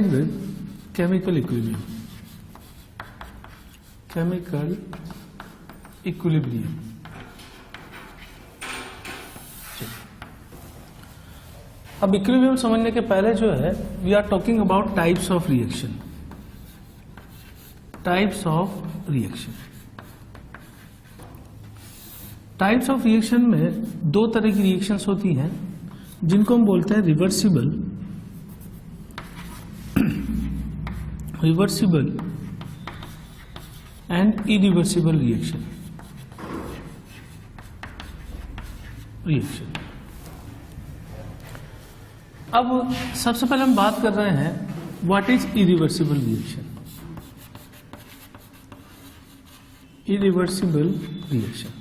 with chemical equilibrium. Chemical equilibrium. अब equilibrium समझने के पहले जो है we are talking about types of reaction. Types of reaction. Types of reaction में दो तरह की रिएक्शंस होती हैं जिनको हम बोलते हैं रिवर्सिबल एंड इरिवर्सिबल रिएक्शन. अब सबसे पहले हम बात कर रहे हैं what is irreversible reaction. Irreversible reaction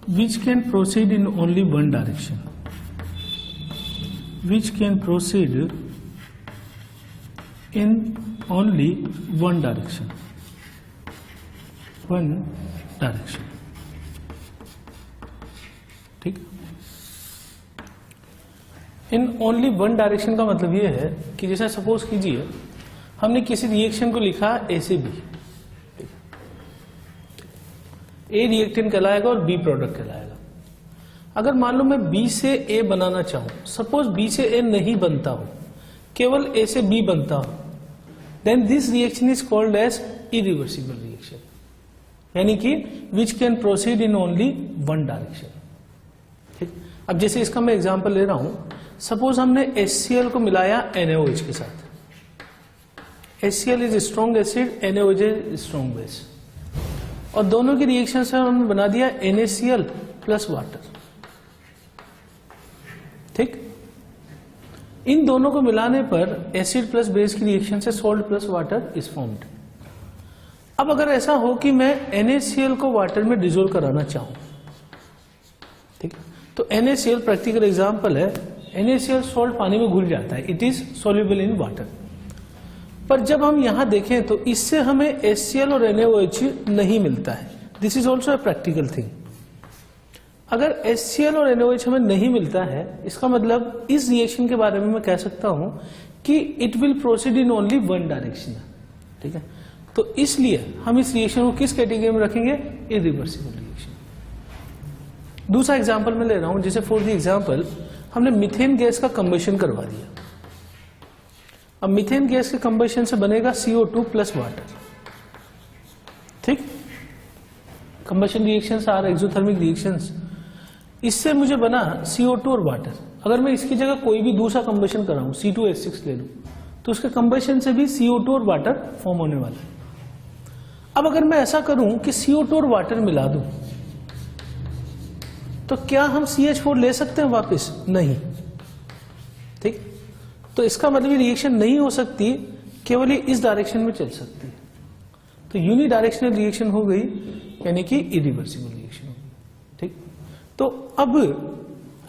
which can proceed in only one direction. Which can proceed in only one direction. One direction. ठीक. In only one direction का मतलब ये है कि जैसे सपोज कीजिए हमने किसी रिएक्शन को लिखा ए से बी. ए रिएक्टेंट कहलाएगा और बी प्रोडक्ट कहलाएगा. अगर मान लो मैं बी से ए बनाना चाहूं, सपोज बी से ए नहीं बनता हो, केवल ए से बी बनता हो, then this reaction is called as irreversible reaction. यानी कि which can proceed in only one direction. ठीक. अब जैसे इसका मैं एग्जांपल ले रहा हूं, सपोज हमने HCl को मिलाया NaOH के साथ. HCl is strong acid, NaOH is strong base, और दोनों की रिएक्शन से हमने बना दिया NaCl प्लस वाटर. ठीक. इन दोनों को मिलाने पर एसिड प्लस बेस की रिएक्शन से salt plus water is formed. अब अगर ऐसा हो कि मैं NaCl को वाटर में डिसोल्व कराना चाहूं, ठीक, तो NaCl प्रैक्टिकल एग्जांपल है. NaCl सॉल्ट पानी में घुल जाता है, it is soluble in water. पर जब हम यहां देखें तो इससे हमें HCl और NaOH नहीं मिलता है. This is also a practical thing. अगर HCl और NaOH हमें नहीं मिलता है, इसका मतलब इस रिएक्शन के बारे में मैं कह सकता हूं कि it will proceed in only one direction. ठीक है. तो इसलिए हम इस रिएक्शन को किस कैटेगरी में रखेंगे? Irreversible reaction. दूसरा एग्जाम्पल मैं ले रहा हूं. जैसे फॉर द एग्जाम्पल हमने मीथेन गैस का कंबशन करवा दिया. अब मीथेन गैस के कंबशन से बनेगा CO2 प्लस वाटर. ठीक. Combustion reactions are exothermic reactions. इससे मुझे बना CO2 और वाटर. अगर मैं इसकी जगह कोई भी दूसरा कंबशन कराऊं, C2H6 ले लूं, तो उसके कंबशन से भी CO2 और वाटर फॉर्म होने वाला है. अब अगर मैं ऐसा करूं कि CO2 और वाटर मिला दूं, तो क्या हम CH4 ले सकते हैं वापस? नहीं. ठीक. तो इसका मतलब ये रिएक्शन नहीं हो सकती, केवल ये इस डायरेक्शन में चल सकती है. तो यूनि डायरेक्शनल रिएक्शन हो गई, यानी कि इरिवर्सिबल रिएक्शन हो गई. ठीक. तो अब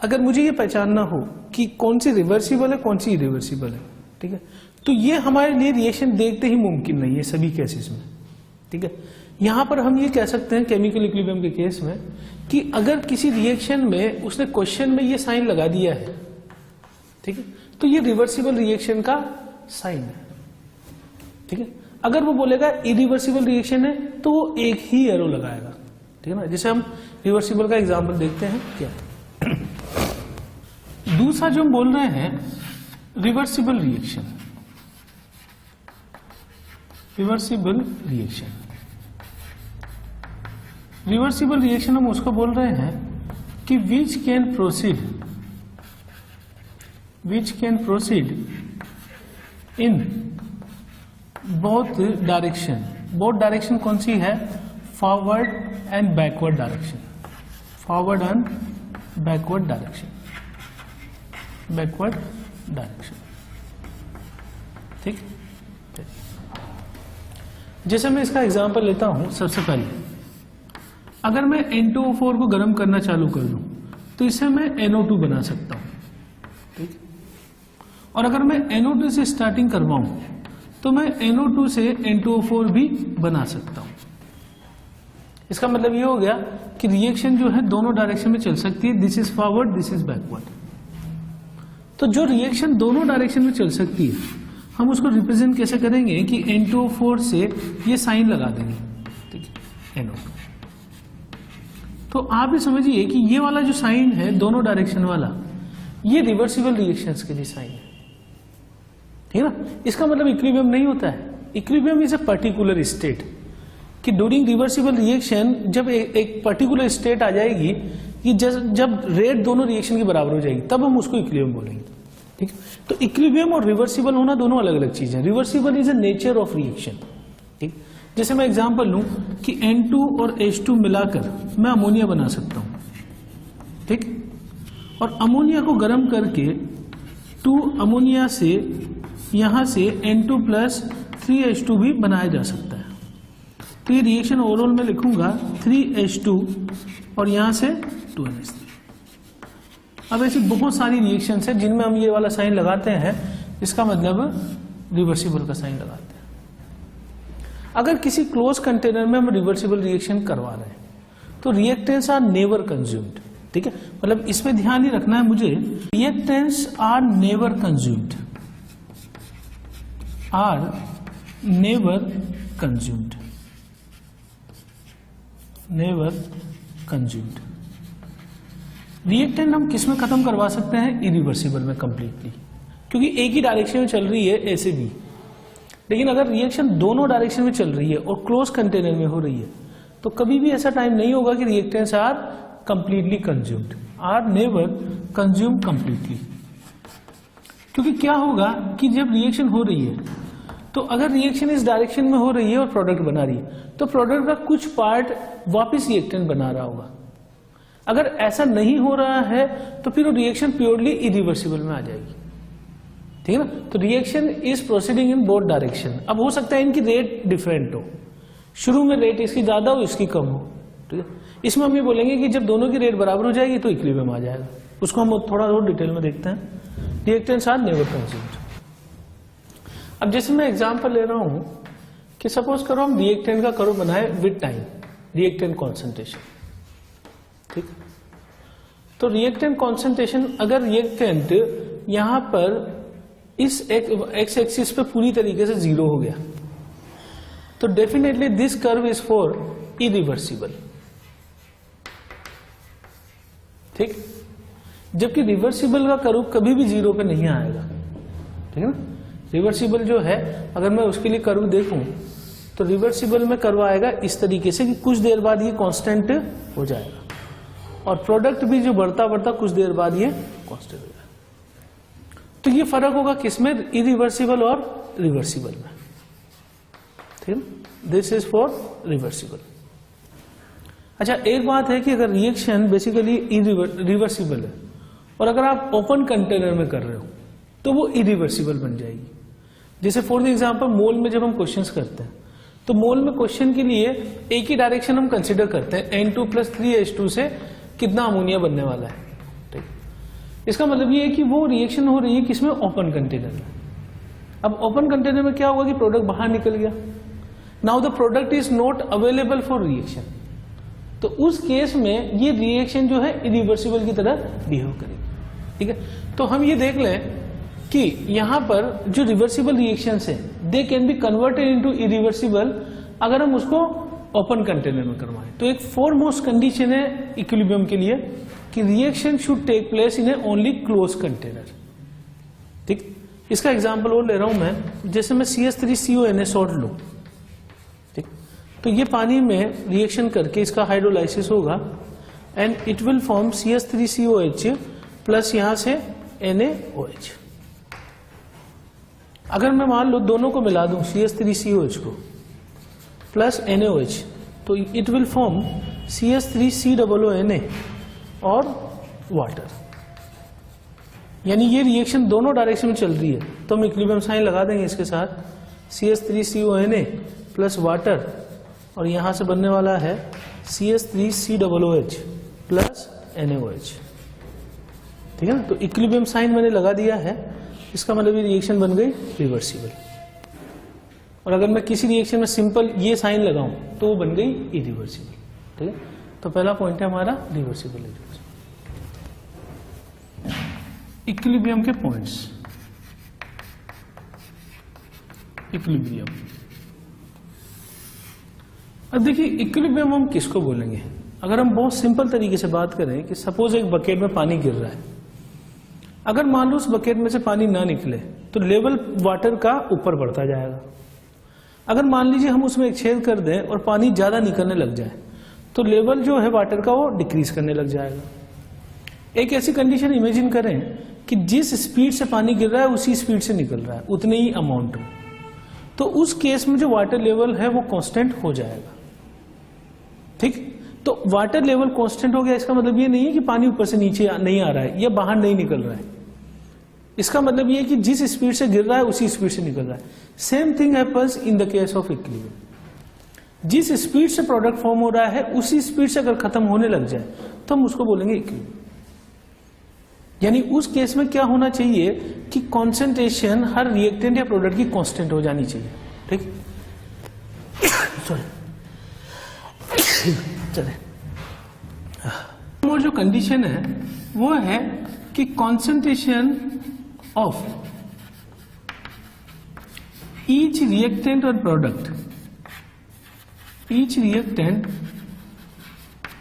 अगर मुझे ये पहचानना हो कि कौन सी रिवर्सिबल है, कौन सी इरिवर्सिबल है, ठीक है, तो ये हमारे लिए रिएक्शन देखते ही मुमकिन नहीं है सभी केसेस में. ठीक है. यहां पर हम ये कह सकते हैं केमिकल इक्विलिब्रियम के केस में कि अगर किसी रिएक्शन में उसने क्वेश्चन में ये साइन लगा दिया है, ठीक है, तो ये रिवर्सिबल रिएक्शन का साइन है. ठीक है. अगर वो बोलेगा इरिवर्सिबल रिएक्शन है तो वो एक ही एरो लगाएगा. ठीक है ना. जैसे हम रिवर्सिबल का एग्जांपल देखते हैं. क्या दूसरा जो हम बोल रहे हैं reversible reaction. Reversible reaction. Reversible reaction हम उसको बोल रहे हैं कि which can proceed in both direction. Both direction कौन सी है? Forward and backward direction. Forward and backward direction. Backward direction. ठीक. जैसे मैं इसका एग्जांपल लेता हूं. सबसे पहले अगर मैं N2O4 को गर्म करना चालू कर दूं तो इससे मैं NO2 बना सकता हूं. ठीक. और अगर मैं NO2 से स्टार्टिंग करवाऊं तो मैं NO2 से N2O4 भी बना सकता हूं. इसका मतलब ये हो गया कि रिएक्शन जो है दोनों डायरेक्शन में चल सकती है. This is forward, this is backward. तो जो रिएक्शन दोनों डायरेक्शन में चल सकती है, हम उसको रिप्रेजेंट कैसे करेंगे कि N2O4 से ये साइन लगा देंगे, ठीक है, NO। तो आप ये समझिए कि ये वाला जो साइन है दोनों डायरेक्शन वाला, ये रिवर्सिबल रिएक्शंस के लिए साइन है, ठीक है ना। इसका मतलब इक्विलिब्रियम नहीं होता है। Equilibrium is a particular state कि ड्यूरिंग रिवर्सिबल रिएक्शन जब एक पर्टिकुलर स्टेट आ जाएगी कि जब रेट दोनों रिएक्शन के बराबर हो जाएगी, तब हम उसको इक्विलिब्रियम बोलेंगे, ठीक। तो इक्विलिब्रियम और रिवर्सिबल होना दोनों अलग अलग चीजें। Reversible is a nature of reaction, ठीक। जैसे मैं एग्जांपल लूं कि N2 और H2 मिलाकर मैं अमोनिया बना सकता हूं, ठीक। और अमोनिया को गर्म करके 2 अमोनिया से यहां से N2 प्लस 3H2 भी बनाया जा सकता है। तो ये रिएक्शन ओवरऑल में लिखूंगा 3H2 और यहां से 2NH3। अब ऐसी बहुत सारी रिएक्शंस हैं जिनमें हम ये वाला साइन लगाते हैं, इसका मतलब रिवर्सिबल का साइन लगाते हैं। अगर किसी क्लोज कंटेनर में हम रिवर्सिबल रिएक्शन करवा रहे हैं तो रिएक्टेंट्स आर नेवर कंज्यूम्ड, ठीक है। मतलब इसमें ध्यान ही रखना है मुझे, reactants are never consumed, are never consumed, never consumed. Reactant हम किस में खत्म करवा सकते हैं? इरिवर्सिबल में कंप्लीटली, क्योंकि एक ही डायरेक्शन में चल रही है ए से बी। लेकिन अगर रिएक्शन दोनों डायरेक्शन में चल रही है और क्लोज कंटेनर में हो रही है तो कभी भी ऐसा टाइम नहीं होगा कि reactants are completely consumed, are never consumed completely. क्योंकि क्या होगा कि जब रिएक्शन हो रही है तो अगर रिएक्शन इस डायरेक्शन में हो रही है और प्रोडक्ट बना रही है तो प्रोडक्ट का कुछ पार्ट वापस रिएक्टेंट बना रहा होगा। अगर ऐसा नहीं हो रहा है तो फिर वो रिएक्शन प्योरली इरिवर्सिबल में आ जाएगी, ठीक है ना। तो reaction is proceeding in both direction. अब हो सकता है इनकी रेट डिफरेंट हो, शुरू में रेट इसकी ज्यादा हो इसकी कम हो, ठीक है। इसमें हम ये बोलेंगे कि जब दोनों की रेट बराबर हो जाएगी तो इक्विलिब्रियम आ जाएगा। उसको हम थोड़ा और डिटेल में देखते हैं। Reactants are never consumed. अब जैसे मैं एग्जांपल ले रहा हूं कि सपोज करो हम रिएक्टेंट का कर्व बनाए विद टाइम, रिएक्टेंट कॉन्सेंट्रेशन, ठीक। तो रिएक्टेंट कॉन्सेंट्रेशन, अगर रिएक्टेंट यहां पर इस एक्स एक्सिस पे पूरी तरीके से 0 हो गया तो definitely this curve is for irreversible, ठीक। जबकि रिवर्सिबल का कर्व कभी भी 0 पे नहीं आएगा, ठीक है ना। रिवर्सिबल जो है, अगर मैं उसके लिए कर्व देखूं तो रिवर्सिबल में कर्व आएगा इस तरीके से कि कुछ देर बाद ये कांस्टेंट हो जाएगा और प्रोडक्ट भी जो बढ़ता बढ़ता कुछ देर बाद ये कांस्टेंट हो जाएगा। तो ये फर्क होगा किसमें? इरिवर्सिबल और रिवर्सिबल में, ठीक है। This is for reversible. अच्छा, एक बात है कि अगर रिएक्शन बेसिकली रिवर्सिबल है और अगर आप ओपन कंटेनर में कर रहे हो तो वो इरिवर्सिबल बन जाएगी। जैसे फॉर एग्जांपल मोल में जब हम क्वेश्चंस करते हैं तो मोल में क्वेश्चन के लिए एक ही डायरेक्शन हम कंसीडर करते हैं, N2 प्लस 3H2 से कितना अमोनिया बनने वाला है, ठीक। इसका मतलब ये है कि वो रिएक्शन हो रही है किसमें? ओपन कंटेनर में। अब ओपन कंटेनर में क्या हुआ कि प्रोडक्ट बाहर निकल गया, now the product is not available for reaction. तो उस केस में ये रिएक्शन जो है इरिवर्सिबल की तरह बिहेव करेगी, ठीक है। तो हम ये देख लें कि यहां पर जो रिवर्सिबल रिएक्शंस हैं they can be converted into irreversible अगर हम उसको ओपन कंटेनर में करवाएं। तो एक फोरमोस्ट कंडीशन है इक्विलिब्रियम के लिए कि reaction should take place in a only close container, ठीक। इसका एग्जांपल और ले रहा हूं मैं, जैसे मैं CH3CONA सॉल्ट लूं, ठीक। तो ये पानी में रिएक्शन करके इसका हाइड्रोलाइसिस होगा and it will form CH3COH plus यहां से NaOH। अगर मैं मान लो दोनों को मिला दूं CH3COH को प्लस NaOH तो इट विल फॉर्म CH3COONA और वाटर। यानी ये रिएक्शन दोनों डायरेक्शन में चल रही है तो हम इक्विलिब्रियम साइन लगा देंगे इसके साथ, CH3CONA प्लस वाटर और यहां से बनने वाला है CH3COOH प्लस NaOH, ठीक है ना। तो इक्विलिब्रियम साइन मैंने लगा दिया है, इसका मतलब ये रिएक्शन बन गई रिवर्सिबल। और अगर मैं किसी रिएक्शन में सिंपल ये साइन लगाऊं तो वो बन गई इरिवर्सिबल, ठीक है। तो पहला पॉइंट है हमारा रिवर्सिबल। इक्विलिब्रियम के पॉइंट्स, इक्विलिब्रियम। अब देखिए इक्विलिब्रियम हम किसको बोलेंगे? अगर हम बहुत सिंपल तरीके से बात करें कि सपोज एक बकेट में पानी गिर रहा है, अगर मान लो उस बकेट में से पानी ना निकले तो लेवल वाटर का ऊपर बढ़ता जाएगा। अगर मान लीजिए हम उसमें एक छेद कर दें और पानी ज्यादा निकलने लग जाए तो लेवल जो है वाटर का वो डिक्रीज करने लग जाएगा। एक ऐसी कंडीशन इमेजिन करें कि जिस स्पीड से पानी गिर रहा है उसी स्पीड से निकल रहा है, उतने ही अमाउंट में, तो उस केस में जो वाटर लेवल है वो कांस्टेंट हो जाएगा। ठीक, तो वाटर लेवल कांस्टेंट हो गया, इसका मतलब ये नहीं है कि पानी ऊपर से नीचे नहीं आ रहा है या बाहर नहीं निकल रहा है। इसका मतलब ये है कि जिस स्पीड से गिर रहा है उसी स्पीड से निकल रहा है। Same thing happens in the case of equilibrium. जिस स्पीड से प्रोडक्ट फॉर्म हो रहा है उसी स्पीड से अगर खत्म होने लग जाए तो हम उसको बोलेंगे इक्विलिब्रियम। यानी उस केस में क्या होना चाहिए कि कॉन्सेंट्रेशन हर रिएक्टेंट या प्रोडक्ट की कांस्टेंट हो जानी चाहिए। ठीक, सॉरी, चले। और जो कंडीशन है वो है कि कॉन्सेंट्रेशन ऑफ ईच रिएक्टेंट और product, each reactant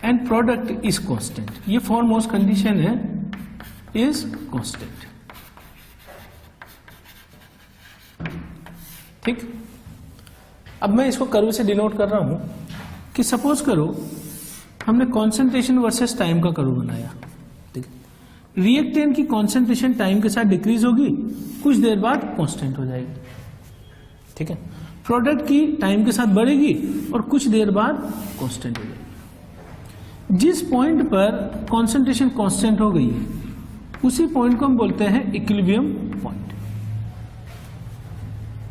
and product is constant. ये फॉरमोस्ट कंडीशन है, इज कांस्टेंट। ठीक, अब मैं इसको कर्व से डिनोट कर रहा हूं कि सपोज करो हमने कॉन्सेंट्रेशन वर्सेस टाइम का कर्व बनाया। ठीक, रिएक्टेंट की कॉन्सेंट्रेशन टाइम के साथ डिक्रीज होगी, कुछ देर बाद कांस्टेंट हो जाएगी। ठीक है, प्रोडक्ट की टाइम के साथ बढ़ेगी और कुछ देर बाद कांस्टेंट हो जाएगी। जिस पॉइंट पर कॉन्सेंट्रेशन कांस्टेंट हो गई है उसी पॉइंट को हम बोलते हैं इक्विलिब्रियम पॉइंट।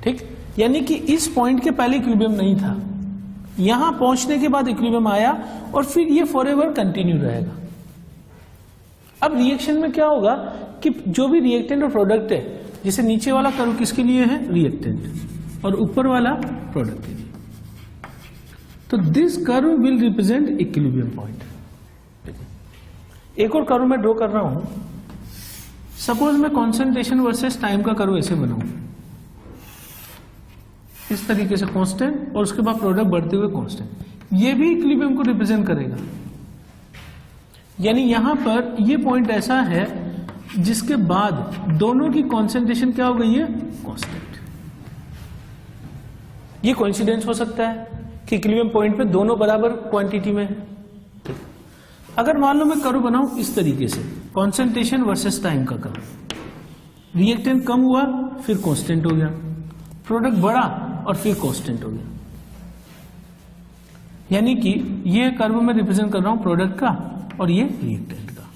ठीक, यानी कि इस पॉइंट के पहले इक्विलिब्रियम नहीं था, यहां पहुंचने के बाद इक्विलिब्रियम आया और फिर ये फॉरएवर कंटिन्यू रहेगा। अब रिएक्शन में क्या होगा कि जो भी रिएक्टेंट और प्रोडक्ट है, जैसे नीचे वाला कर्व किसके लिए है? रिएक्टेंट, और ऊपर वाला प्रोडक्ट के लिए, तो this curve will represent equilibrium point. एक और कर्व मैं ड्रॉ कर रहा हूं। सपोज मैं कॉन्सेंट्रेशन वर्सेस टाइम का कर्व ऐसे बनाऊं, इस तरीके से कांस्टेंट, और उसके बाद प्रोडक्ट बढ़ते हुए कांस्टेंट। ये भी इक्विलिब्रियम को रिप्रेजेंट करेगा। यानी यहां पर ये पॉइंट ऐसा है जिसके बाद दोनों की कॉन्सेंट्रेशन क्या हो गई है? कांस्टेंट। ये कोइंसिडेंस हो सकता है कि इक्विलिब्रियम पॉइंट पे दोनों बराबर क्वांटिटी में है। अगर मान लो मैं कर्व बनाऊं इस तरीके से, कॉन्सेंट्रेशन वर्सेस टाइम का कर्व, रिएक्टेंट कम हुआ फिर कांस्टेंट हो गया, प्रोडक्ट बढ़ा और फिर कांस्टेंट हो गया। यानी कि ये कर्व मैं रिप्रेजेंट कर रहा हूं प्रोडक्ट का और ये रिएक्टेंट का।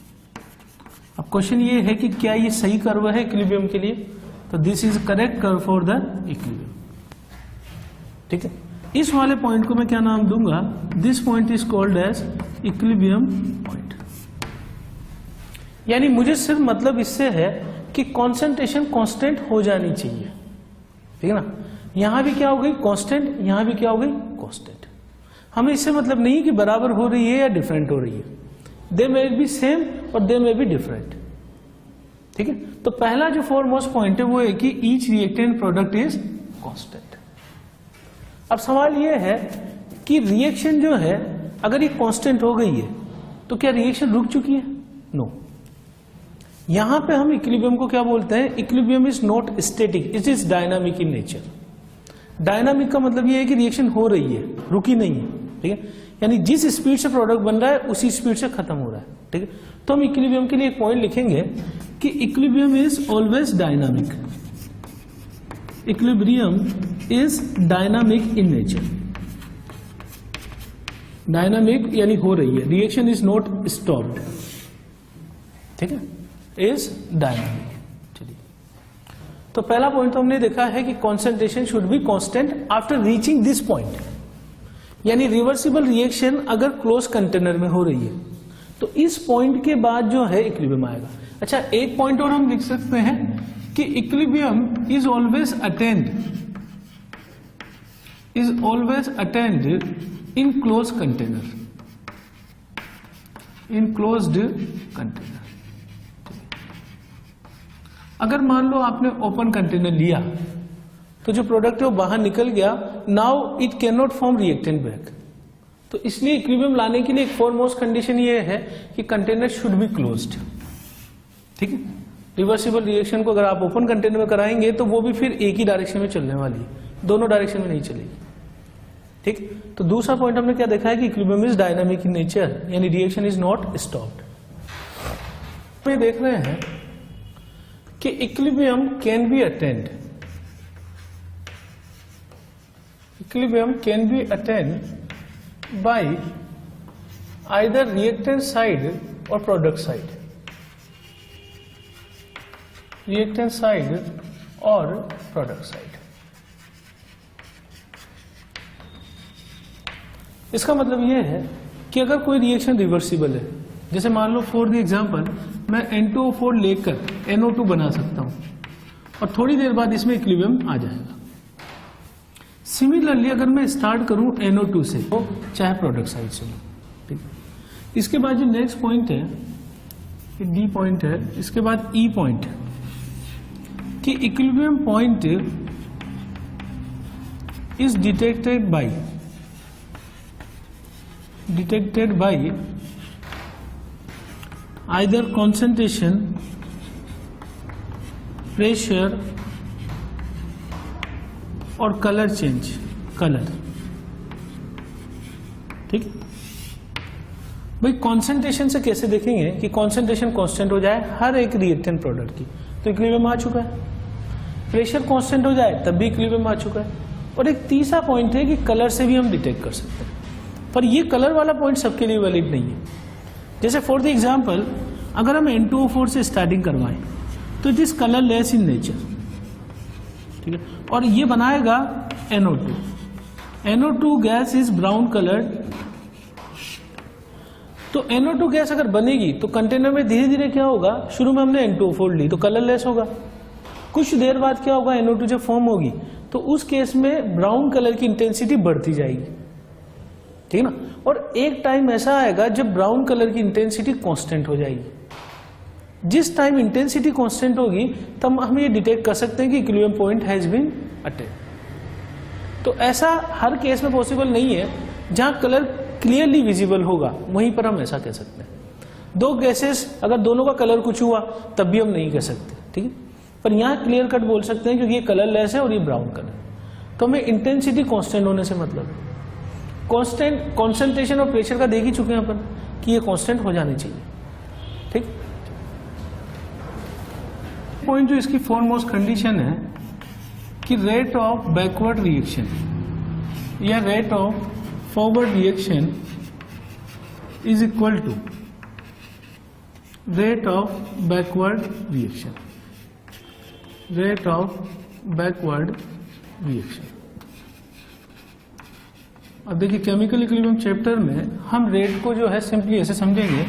अब क्वेश्चन ये है कि क्या ये सही कर्व है इक्विलिब्रियम के लिए? तो this is correct curve for the equilibrium. ठीक है, इस वाले पॉइंट को मैं क्या नाम दूंगा? This point is called as equilibrium point. यानी मुझे सिर्फ मतलब इससे है कि कॉन्सेंट्रेशन कांस्टेंट हो जानी चाहिए। ठीक है ना, यहां भी क्या हो गई? कांस्टेंट, यहां भी क्या हो गई? कांस्टेंट। हमें इससे मतलब नहीं कि बराबर हो रही है या डिफरेंट हो रही है, दे मे बी सेम और दे मे बी डिफरेंट। ठीक है, तो पहला जो फॉरमोस्ट पॉइंट है वो है कि each reactant product is constant. अब सवाल यह है कि रिएक्शन जो है अगर ये कांस्टेंट हो गई है तो क्या रिएक्शन रुक चुकी है? नो। यहां पे हम इक्विलिब्रियम को क्या बोलते हैं? Equilibrium is not static, it is dynamic in nature. Dynamic का मतलब ये है कि रिएक्शन हो रही है, रुकी नहीं है। ठीक है, यानी जिस स्पीड से प्रोडक्ट बन रहा है उसी स्पीड से खत्म हो रहा है। ठीक है, तो हम इक्विलिब्रियम के लिए एक पॉइंट लिखेंगे कि equilibrium is always dynamic. Equilibrium is dynamic in nature. Dynamic यानी हो रही है, रिएक्शन इज नॉट स्टॉप्ड। ठीक है, इज डायनामिक। चलिए, तो पहला पॉइंट तो हमने देखा है कि concentration should be constant after reaching this point. यानी रिवर्सिबल रिएक्शन अगर क्लोज कंटेनर में हो रही है तो इस पॉइंट के बाद जो है इक्विलिब्रियम आएगा। अच्छा, एक पॉइंट और हम लिख सकते हैं कि equilibrium is always attend in close container, in closed container. अगर मान लो आपने ओपन कंटेनर लिया तो जो प्रोडक्ट है वो बाहर निकल गया, now it can not form reactant back. तो इसलिए इक्विलिब्रियम लाने के लिए एक फोरमोस्ट कंडीशन ये है कि कंटेनर शुड बी क्लोज्ड। ठीक है, रिवर्सिबल रिएक्शन को अगर आप ओपन कंटेनर में कराएंगे तो वो भी फिर एक ही डायरेक्शन में चलने वाली है, दोनों डायरेक्शन में नहीं चलेगी। ठीक, तो दूसरा पॉइंट हमने क्या देखा है कि equilibrium is dynamic in nature, यानी रिएक्शन इज नॉट स्टॉप्ड। हम देख रहे हैं कि equilibrium can be attend, equilibrium can be attend bye either reactant side और प्रोडक्ट साइड, रिएक्टेंट साइड और प्रोडक्ट साइड। इसका मतलब यह है कि अगर कोई रिएक्शन रिवर्सिबल है, जैसे मान लो फॉर द एग्जांपल मैं N2O4 लेकर NO2 बना सकता हूं और थोड़ी देर बाद इसमें इक्विलिब्रियम आ जाएगा। सिमिलरली अगर मैं स्टार्ट करूं NO2 से, तो चाहे प्रोडक्ट साइड से। ठीक, इसके बाद जो नेक्स्ट पॉइंट है, डी पॉइंट है, इसके बाद ई पॉइंट कि equilibrium point is detected by either concentration, pressure और कलर चेंज, कलर। ठीक, भाई कॉन्सेंट्रेशन से कैसे देखेंगे कि कॉन्सेंट्रेशन कांस्टेंट हो जाए हर एक रिएक्टेंट प्रोडक्ट की, तो इक्विलिब्रियम आ चुका है। प्रेशर कांस्टेंट हो जाए तब भी इक्विलिब्रियम आ चुका है। और एक तीसरा पॉइंट है कि कलर से भी हम डिटेक्ट कर सकते हैं, पर ये कलर वाला पॉइंट सबके लिए वैलिड नहीं है। जैसे फॉर द एग्जाम्पल अगर हम N2O4 से स्टार्टिंग करवाएं तो it is colourless in nature. ठीक है, और ये बनाएगा NO2। NO2 gas is brown coloured. तो NO2 गैस अगर बनेगी तो कंटेनर में धीरे धीरे क्या होगा, शुरू में हमने N2O4 ली तो कलरलेस होगा, कुछ देर बाद क्या होगा, NO2 जब फॉर्म होगी तो उस केस में ब्राउन कलर की इंटेंसिटी बढ़ती जाएगी। ठीक है ना, और एक टाइम ऐसा आएगा जब ब्राउन कलर की इंटेंसिटी कांस्टेंट हो जाएगी। जिस टाइम इंटेंसिटी कांस्टेंट होगी तब हम ये डिटेक्ट कर सकते हैं कि equilibrium point has been attained. तो ऐसा हर केस में पॉसिबल नहीं है, जहां कलर क्लियरली विजिबल होगा वहीं पर हम ऐसा कह सकते हैं। दो गैसेस अगर दोनों का कलर कुछ हुआ तब भी हम नहीं कह सकते। ठीक है, पर यहां क्लियर कट बोल सकते हैं क्योंकि ये कलरलेस है और ये ब्राउन कलर, तो हमें इंटेंसिटी कांस्टेंट होने से मतलब है। कांस्टेंट कॉन्सेंट्रेशन और प्रेशर का देख ही चुके हैं अपन कि ये कांस्टेंट हो जानी चाहिए। ठीक, पॉइंट जो इसकी फोरमोस्ट कंडीशन है कि रेट ऑफ बैकवर्ड रिएक्शन या rate of forward reaction is equal to rate of backward reaction, rate of backward reaction. अब देखिए केमिकल इक्विलिब्रियम चैप्टर में हम रेट को जो है सिंपली ऐसे समझेंगे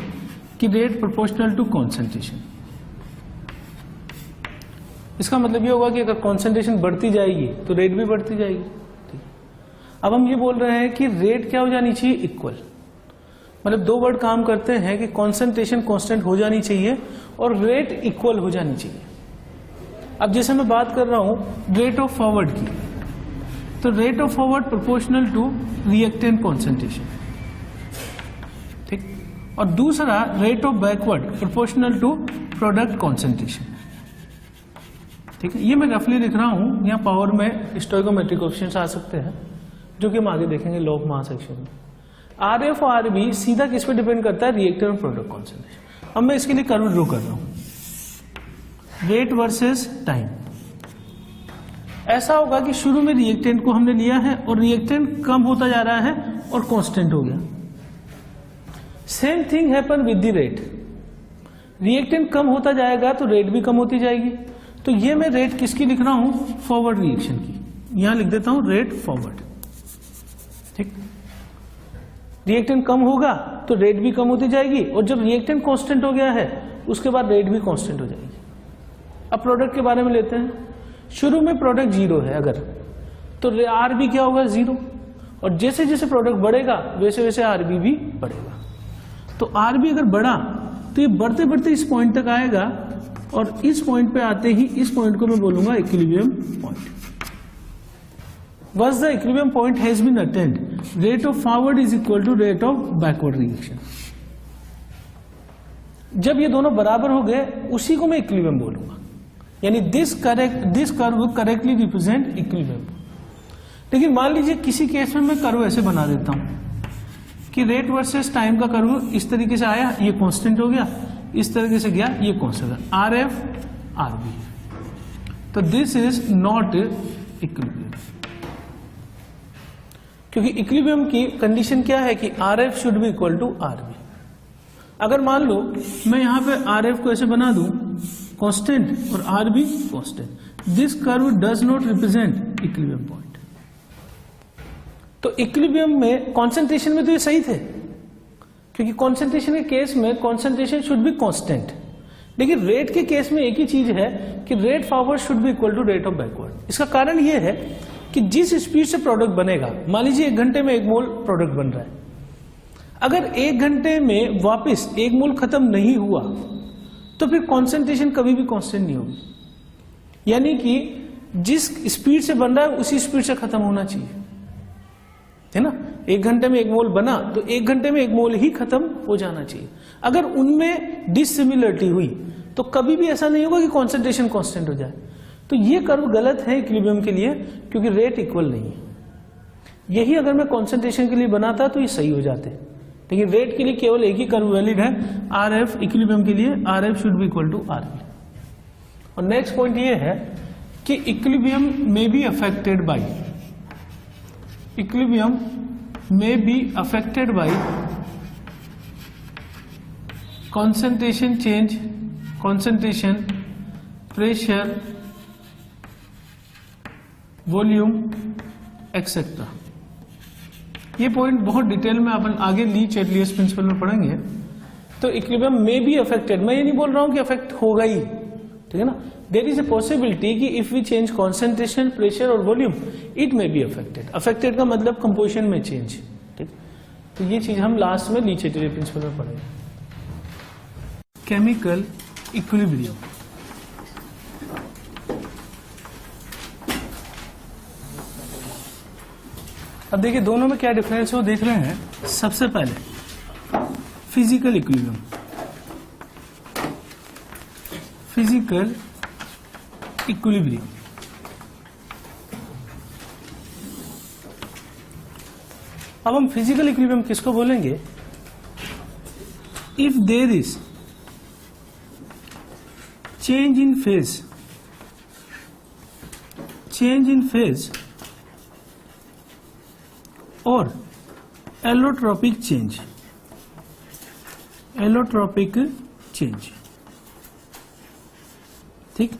कि रेट प्रोपोर्शनल टू कॉन्सेंट्रेशन। इसका मतलब ये होगा कि अगर कॉन्सेंट्रेशन बढ़ती जाएगी तो रेट भी बढ़ती जाएगी। ठीक, अब हम ये बोल रहे हैं कि रेट क्या हो जानी चाहिए, इक्वल। मतलब दो वर्ड काम करते हैं कि कॉन्सेंट्रेशन कांस्टेंट हो जानी चाहिए और रेट इक्वल हो जानी चाहिए। अब जैसे मैं बात कर रहा हूं रेट ऑफ फॉरवर्ड की, तो rate of forward proportional to reactant concentration. ठीक, और दूसरा rate of backward proportional to product concentration. ठीक है, ये मैं रफली लिख रहा हूं, यहाँ पावर में स्टोइकोमेट्रिक कोएफिशिएंट्स आ सकते हैं जो कि हम आगे देखेंगे लॉ ऑफ मास सेक्शन में। RF और RB सीधा किस पे डिपेंड करता है, रिएक्टेंट और प्रोडक्ट कॉन्सेंट्रेशन। अब मैं इसके लिए कर्व ड्रॉ कर रहा हूं, रेट वर्सेस टाइम। ऐसा होगा कि शुरू में रिएक्टेंट को हमने लिया है और रिएक्टेंट कम होता जा रहा है और कांस्टेंट हो गया। Same thing happen with the rate, reactant कम होता जाएगा तो रेट भी कम होती जाएगी। तो ये मैं रेट किसकी लिख रहा हूं, फॉरवर्ड रिएक्शन की, यहां लिख देता हूं रेट फॉरवर्ड। ठीक, रिएक्टेंट कम होगा तो रेट भी कम होती जाएगी और जब रिएक्टेंट कांस्टेंट हो गया है उसके बाद रेट भी कांस्टेंट हो जाएगी। अब प्रोडक्ट के बारे में लेते हैं। शुरू में प्रोडक्ट 0 है अगर, तो RB क्या होगा, 0, और जैसे जैसे प्रोडक्ट बढ़ेगा वैसे वैसे RB भी बढ़ेगा। तो RB अगर बढ़ा तो ये बढ़ते बढ़ते इस पॉइंट तक आएगा और इस पॉइंट पे आते ही इस पॉइंट को मैं बोलूंगा equilibrium point. Once the equilibrium point has been attained, rate of forward is equal to rate of backward reaction. जब ये दोनों बराबर हो गए उसी को मैं इक्विलिब्रियम बोलूंगा, यानी this curve correctly represent equilibrium. लेकिन मान लीजिए किसी केस में मैं कर्व ऐसे बना देता हूं कि रेट वर्सेस टाइम का कर्व इस तरीके से आया, ये कांस्टेंट हो गया, इस तरीके से गया, ये कांस्टेंट है, आर एफ आर बी, तो दिस इज नॉट इक्विलिब्रियम, क्योंकि इक्विलिब्रियम की कंडीशन क्या है कि R F should be equal to R B. अगर मान लो मैं यहां पे आर एफ को ऐसे बना दूं कांस्टेंट और R be constant, this curve does not represent equilibrium point. तो इक्विलिब्रियम में कॉन्सेंट्रेशन में तो ये सही थे, क्योंकि कॉन्सेंट्रेशन के केस में कॉन्सेंट्रेशन शुड बी कांस्टेंट, लेकिन रेट के केस में एक ही चीज है कि rate forward should be equal to rate of backward. इसका कारण यह है कि जिस स्पीड से प्रोडक्ट बनेगा, मान लीजिए 1 घंटे में 1 मोल प्रोडक्ट बन रहा है, अगर 1 घंटे में वापस 1 मोल खत्म नहीं हुआ तो फिर कॉन्सेंट्रेशन कभी भी कांस्टेंट नहीं होगी, यानी कि जिस स्पीड से बन रहा है उसी स्पीड से खत्म होना चाहिए, है ना। 1 घंटे में 1 मोल बना तो 1 घंटे में 1 मोल ही खत्म हो जाना चाहिए। अगर उनमें डिसिमिलरिटी हुई तो कभी भी ऐसा नहीं होगा कि कॉन्सेंट्रेशन कांस्टेंट हो जाए। तो ये कर्व गलत है इक्विलिब्रियम के लिए, क्योंकि रेट इक्वल नहीं है। यही अगर मैं कॉन्सेंट्रेशन के लिए बनाता तो ये सही हो जाते, लेकिन रेट के लिए केवल एक ही कर्व वैलिड है, आर एफ। इक्विलिब्रियम के लिए R F should be equal to R B. और नेक्स्ट पॉइंट ये है कि इक्विलिब्रियम में बी अफेक्टेड बाई, इक्विलिब्रियम में be affected by concentration change, concentration, pressure, volume etcetera. ये पॉइंट बहुत डिटेल में अपन आगे ली चैटलियस प्रिंसिपल में पढ़ेंगे। तो इक्विलिब्रियम में भी अफेक्टेड, मैं ये नहीं बोल रहा हूं कि अफेक्ट होगा ही, ठीक है ना। देयर इज ए पॉसिबिलिटी कि if we change concentration, pressure और volume, it may be affected. Affected का मतलब कंपोजिशन में चेंज, ठीक। तो ये चीज हम लास्ट में ली चैटलियस प्रिंसिपल में पढ़ेंगे। केमिकल इक्विलिब्रियम, अब देखिए दोनों में क्या डिफरेंस है वो देख रहे हैं। सबसे पहले फिजिकल इक्विलिब्रियम, फिजिकल इक्विलिब्रियम। अब हम फिजिकल इक्विलिब्रियम किसको बोलेंगे? If there is change in phase, change in phase और एलोट्रोपिक चेंज, एलोट्रोपिक चेंज, ठीक।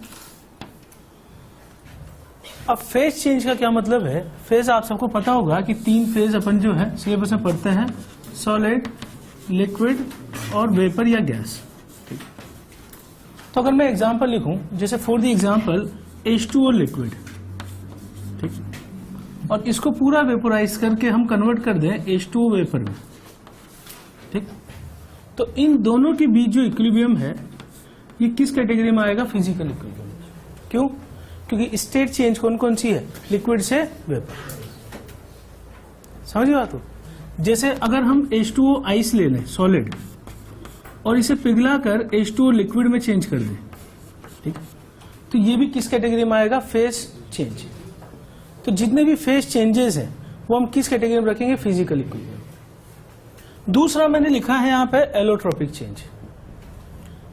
अब फेज चेंज का क्या मतलब है? फेज आप सबको पता होगा कि 3 फेज अपन जो है सिलेबस में पढ़ते हैं, सॉलिड, लिक्विड और वेपर या गैस, ठीक। तो अगर मैं एग्जांपल लिखूं, जैसे for the example H2O liquid, ठीक, और इसको पूरा वेपोराइज करके हम कन्वर्ट कर दें H2O वेपर में, ठीक। तो इन दोनों के बीच जो इक्विलिब्रियम है ये किस कैटेगरी में आएगा? Physical equilibrium. क्यों? क्योंकि स्टेट चेंज कौन कौन सी है? लिक्विड से वेपर। समझ गए बात? जैसे अगर हम H2O आइस ले लें, सॉलिड, और इसे पिघलाकर H2O लिक्विड में चेंज कर दें, ठीक, तो ये भी किस कैटेगरी में आएगा? Phase change. तो जितने भी फेज चेंजेस हैं वो हम किस कैटेगरी में रखेंगे? Physical equilibrium. दूसरा मैंने लिखा है यहां पे एलोट्रोपिक चेंज।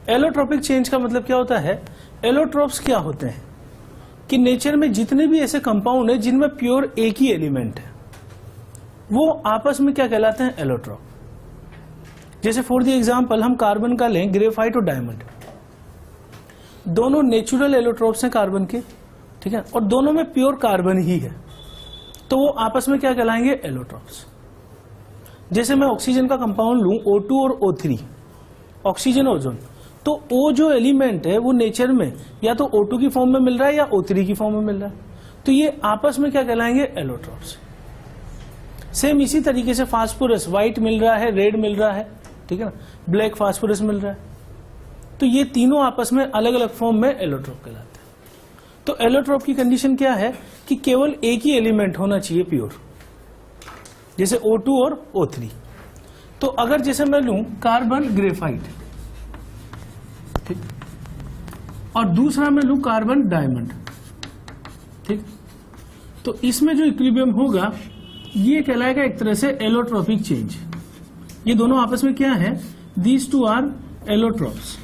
एलोट्रोपिक चेंज का मतलब क्या होता है? एलोट्रोप्स क्या होते हैं कि नेचर में जितने भी ऐसे कंपाउंड है जिनमें प्योर एक ही एलिमेंट है, वो आपस में क्या कहलाते हैं? एलोट्रोप। जैसे फॉर द एग्जांपल हम कार्बन का लें, ग्रेफाइट और डायमंड, दोनों नेचुरल एलोट्रोप्स हैं कार्बन के, ठीक है, और दोनों में प्योर कार्बन ही है, तो वो आपस में क्या कहलाएंगे? एलोट्रोप्स। जैसे मैं ऑक्सीजन का कंपाउंड लूं O2 और O3, ऑक्सीजन ओजोन, तो O जो एलिमेंट है वो नेचर में या तो O2 की फॉर्म में मिल रहा है या O3 की फॉर्म में मिल रहा है, तो ये आपस में क्या कहलाएंगे? एलोट्रोप्स। सेम इसी तरीके से फास्फोरस, व्हाइट मिल रहा है, रेड मिल रहा है, ठीक है ना, ब्लैक फास्फोरस मिल रहा है, तो ये तीनों आपस में अलग अलग फॉर्म में एलोट्रोप कहलाते हैं। तो एलोट्रोप की कंडीशन क्या है कि केवल एक ही एलिमेंट होना चाहिए प्योर, जैसे O2 और O3। तो अगर जैसे मैं लूं कार्बन ग्रेफाइट, ठीक, और दूसरा मैं लूं कार्बन डायमंड, ठीक, तो इसमें जो इक्विलिब्रियम होगा ये कहलाएगा एक तरह से एलोट्रोपिक चेंज। ये दोनों आपस में क्या है, दीज टू आर एलोट्रोप्स।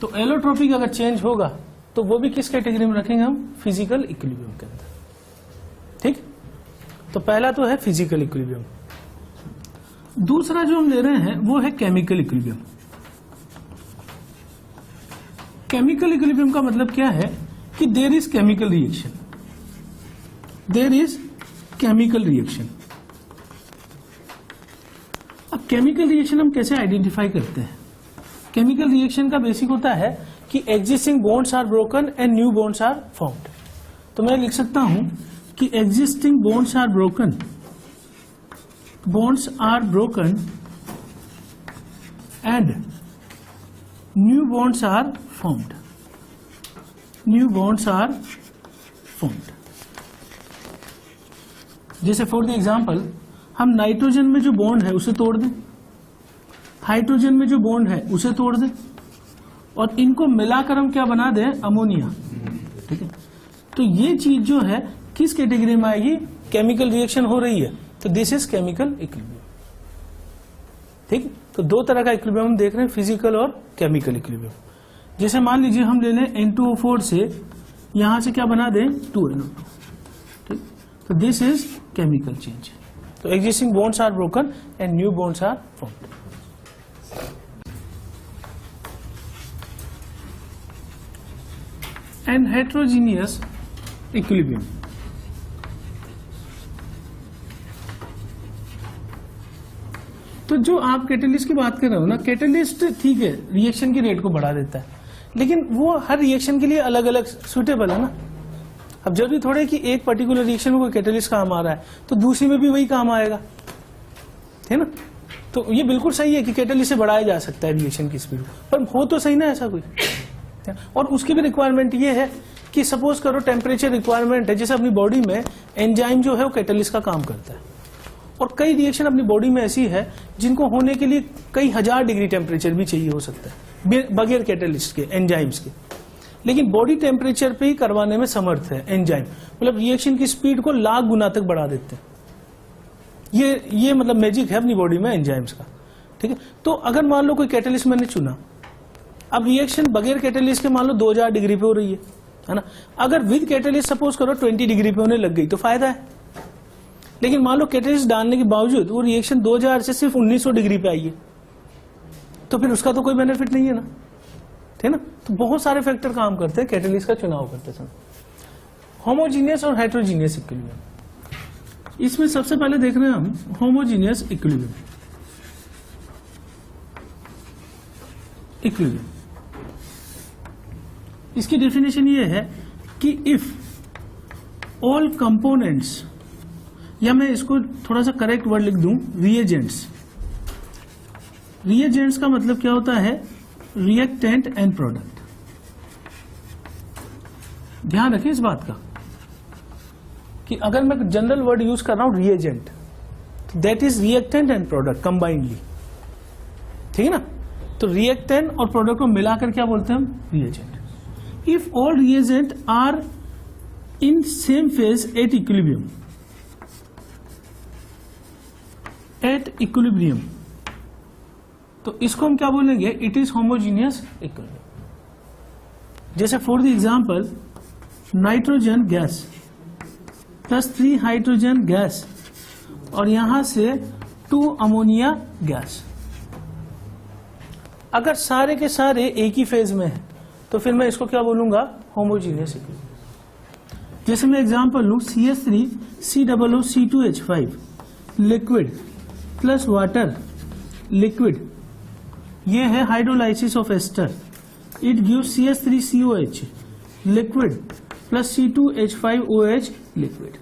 तो एलोट्रोपिक अगर चेंज होगा तो वो भी किस कैटेगरी में रखेंगे हम, फिजिकल इक्विलिब्रियम के अंदर, ठीक। तो पहला तो है फिजिकल इक्विलिब्रियम। दूसरा जो हम ले रहे हैं वो है केमिकल इक्विलिब्रियम। केमिकल इक्विलिब्रियम का मतलब क्या है कि there is chemical reaction, there is chemical reaction. अब केमिकल रिएक्शन हम कैसे आइडेंटिफाई करते हैं? केमिकल रिएक्शन का बेसिक होता है कि existing bonds are broken and new bonds are formed. तो मैं लिख सकता हूं कि existing bonds are broken, bonds are broken and new bonds are formed, new bonds are formed। जैसे फॉर द एग्जाम्पल हम नाइट्रोजन में जो बॉन्ड है उसे तोड़ दें, हाइड्रोजन में जो बॉन्ड है उसे तोड़ दें, और इनको मिलाकर हम क्या बना दें, अमोनिया, ठीक है। तो ये चीज जो है किस कैटेगरी में आएगी, केमिकल रिएक्शन हो रही है, तो दिस इज केमिकल इक्विलिब्रियम, ठीक। तो दो तरह का इक्विलिब्रियम हम देख रहे हैं, फिजिकल और केमिकल इक्विलिब्रियम। जैसे मान लीजिए हम ले लें N2O4 से यहां से क्या बना दें, 2NO2, ठीक। तो दिस इज केमिकल चेंज। तो existing bonds are broken and new bonds are formed. And heterogeneous equilibrium. तो जो आप कैटेलिस्ट की बात कर रहे हो ना, कैटेलिस्ट ठीक है रिएक्शन की रेट को बढ़ा देता है, लेकिन वो हर रिएक्शन के लिए अलग अलग सुटेबल है ना। अब जरूरी थोड़े कि एक पर्टिकुलर रिएक्शन में कोई कैटेलिस्ट काम आ रहा है तो दूसरी में भी वही काम आएगा, है ना। तो ये बिल्कुल सही है कि कैटेलिस्ट से बढ़ाया जा सकता है रिएक्शन की स्पीड, पर हो तो सही ना ऐसा कोई। और उसकी भी रिक्वायरमेंट ये है कि सपोज करो टेम्परेचर रिक्वायरमेंट है, जैसे अपनी बॉडी में एंजाइम जो है वो कैटेलिस्ट का काम करता है, और कई रिएक्शन अपनी बॉडी में ऐसी है जिनको होने के लिए कई हजार डिग्री टेम्परेचर भी चाहिए हो सकता है बगैर कैटेलिस्ट के, एंजाइम्स के। लेकिन बॉडी टेम्परेचर पे ही करवाने में समर्थ है एंजाइम, मतलब रिएक्शन की स्पीड को लाख गुना तक बढ़ा देते हैं। ये मतलब मैजिक है अपनी बॉडी में एंजाइम्स का, ठीक है। तो अगर मान लो कोई कैटेलिस्ट मैंने चुना, अब रिएक्शन बगैर कैटेलिस्ट के मान लो 2000 डिग्री पे हो रही है ना। अगर विद कैटेलिस्ट सपोज करो 20 डिग्री पे होने लग गई तो फायदा है, लेकिन मान लो कैटेलिस्ट डालने के बावजूद वो रिएक्शन 2000 से सिर्फ 1900 डिग्री पे आई है, तो फिर उसका तो कोई बेनिफिट नहीं है ना, ठीक है ना। तो बहुत सारे फैक्टर काम करते हैं कैटेलिस्ट का चुनाव करते समय। होमोजीनियस और हेट्रोजीनियस इक्विलिब्रियम, इसमें सबसे पहले देख रहे हैं हम होमोजीनियस इक्विलिब्रियम। इसकी डेफिनेशन ये है कि इफ ऑल कंपोनेंट्स, या मैं इसको थोड़ा सा करेक्ट वर्ड लिख दूं, रिएजेंट्स। रिएजेंट्स का मतलब क्या होता है, रिएक्टेंट एंड प्रोडक्ट। ध्यान रखें इस बात का कि अगर मैं जनरल वर्ड यूज कर रहा हूं reagent, that is reactant and product combinedly, ठीक है ना। तो रिएक्टेंट और प्रोडक्ट को मिलाकर क्या बोलते हैं हम, reagent. If all reagent are in same phase at equilibrium, at equilibrium, तो इसको हम क्या बोलेंगे, इट इज होमोजीनियस इक्विलिब्रियम। जैसे for the example nitrogen gas plus 3 hydrogen gas और यहां से 2 अमोनिया गैस, अगर सारे के सारे एक ही फेज में है तो फिर मैं इसको क्या बोलूंगा, होमोजीनियस इक्विलिब्रियम। जैसे मैं एग्जांपल लूं CH3 COOC2H5 liquid plus water liquid, ये है hydrolysis of ester, it gives CH3COH liquid plus C2H5OH liquid.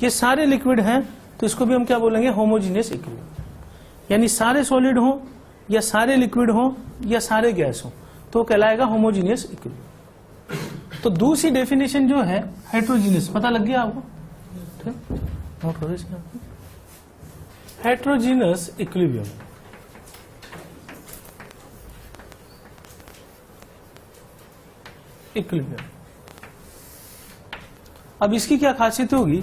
ये सारे लिक्विड हैं तो इसको भी हम क्या बोलेंगे, होमोजीनियस इक्विलिब्रियम। यानी सारे सॉलिड हो या सारे लिक्विड हो या सारे गैस हो तो कहलाएगा होमोजीनियस इक्विलिब्रियम। तो दूसरी डेफिनेशन जो है हेट्रोजीनियस, पता लग गया आपको? नोट करो इसमें, हेट्रोजीनियस इक्विलिब्रियम। इक्विलिब्रियम अब इसकी क्या खासियत होगी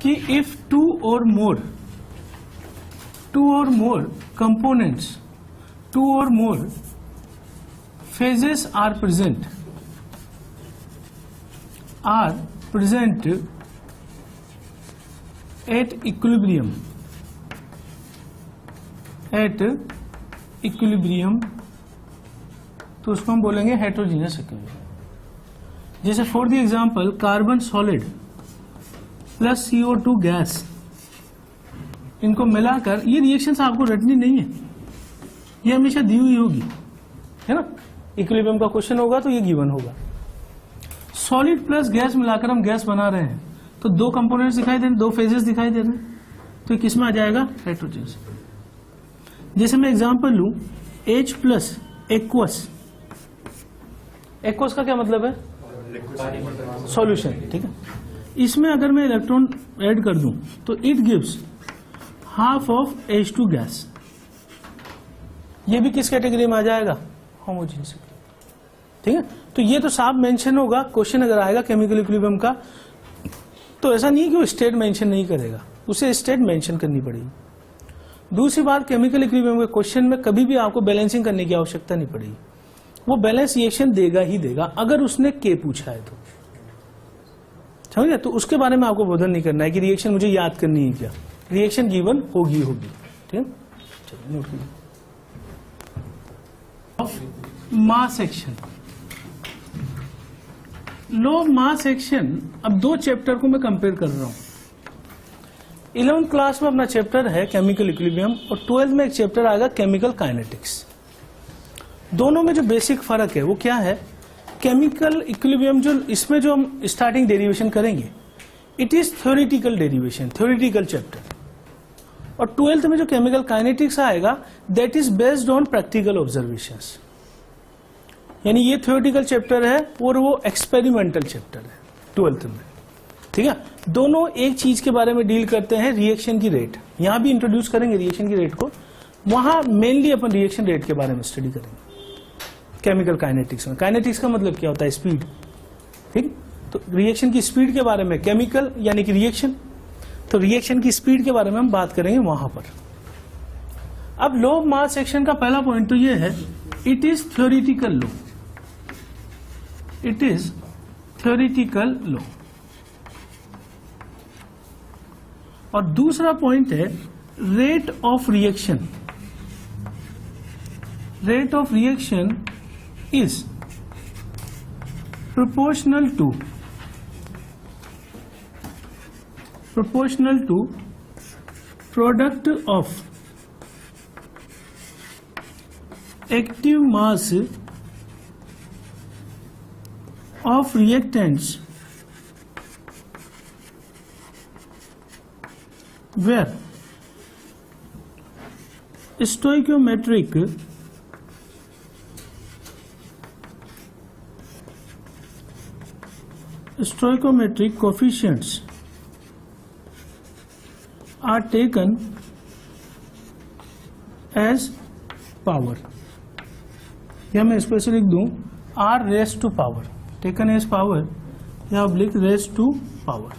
कि इफ टू और मोर components, two or more phases are present at equilibrium, तो उसको हम बोलेंगे हेट्रोजीनियस इक्विलिब्रियम। जैसे for the example carbon solid plus CO2 gas, इनको मिलाकर, ये रिएक्शंस आपको रटनी नहीं है, ये हमेशा दी हुई होगी, है ना। इक्विलिब्रियम का क्वेश्चन होगा तो ये गिवन होगा। सॉलिड प्लस गैस मिलाकर हम गैस बना रहे हैं तो दो कंपोनेंट्स दिखाई दे रहे हैं, दो फेजेस दिखाई दे रहे हैं, तो किस में आ जाएगा? हेट्रोजीनियस। जैसे मैं एग्जांपल लूं H प्लस एक्वस, एक्वस का क्या मतलब है? सॉल्यूशन, ठीक है। इसमें अगर मैं इलेक्ट्रॉन ऐड कर दूं तो it gives half of H2 gas, ये भी किस कैटेगरी में आ जाएगा? होमोजीनियस, ठीक है। तो ये तो साफ मेंशन होगा, क्वेश्चन अगर आएगा केमिकल इक्विलिब्रियम का तो ऐसा नहीं कि वो स्टेट मेंशन नहीं करेगा, उसे स्टेट मेंशन करनी पड़ेगी। दूसरी बात, केमिकल इक्विलिब्रियम के क्वेश्चन में कभी भी आपको बैलेंसिंग करने की आवश्यकता नहीं पड़ेगी, वो बैलेंस रिएक्शन देगा ही देगा अगर उसने के पूछा है तो, समझे। तो उसके बारे में आपको बोधन नहीं करना है कि रिएक्शन मुझे याद करनी है क्या, रिएक्शन गिवन होगी, ठीक है। चलिए नोट कीजिए। Mass action, law of mass action. अब दो चैप्टर को मैं कंपेयर कर रहा हूं। 11th क्लास में अपना चैप्टर है केमिकल इक्विलिब्रियम और 12th में एक चैप्टर आएगा केमिकल काइनेटिक्स। दोनों में जो बेसिक फर्क है वो क्या है? केमिकल इक्विलिब्रियम जो इसमें जो हम स्टार्टिंग डेरिवेशन करेंगे it is theoretical derivation, theoretical chapter. और 12th में जो केमिकल काइनेटिक्स आएगा that is based on practical observations, यानी ये थ्योरेटिकल चैप्टर है और वो एक्सपेरिमेंटल चैप्टर है 12th में, ठीक है। दोनों एक चीज के बारे में डील करते हैं, रिएक्शन की रेट। यहां भी इंट्रोड्यूस करेंगे रिएक्शन की रेट को, वहां मेनली अपन रिएक्शन रेट के बारे में स्टडी करेंगे केमिकल काइनेटिक्स में। काइनेटिक्स का मतलब क्या होता है? स्पीड, ठीक। तो रिएक्शन की स्पीड के बारे में, केमिकल यानी कि रिएक्शन, तो रिएक्शन की स्पीड के बारे में हम बात करेंगे वहां पर। अब लॉ ऑफ मास एक्शन का पहला पॉइंट तो ये है it is theoretical law, it is theoretical law. और दूसरा पॉइंट है rate of reaction, rate of reaction is proportional to product of active mass of reactants where stoichiometric coefficients are taken as power, या मैं इसको ऐसे लिख दूं r raised to power, taken as power, या आप लिख raised to power,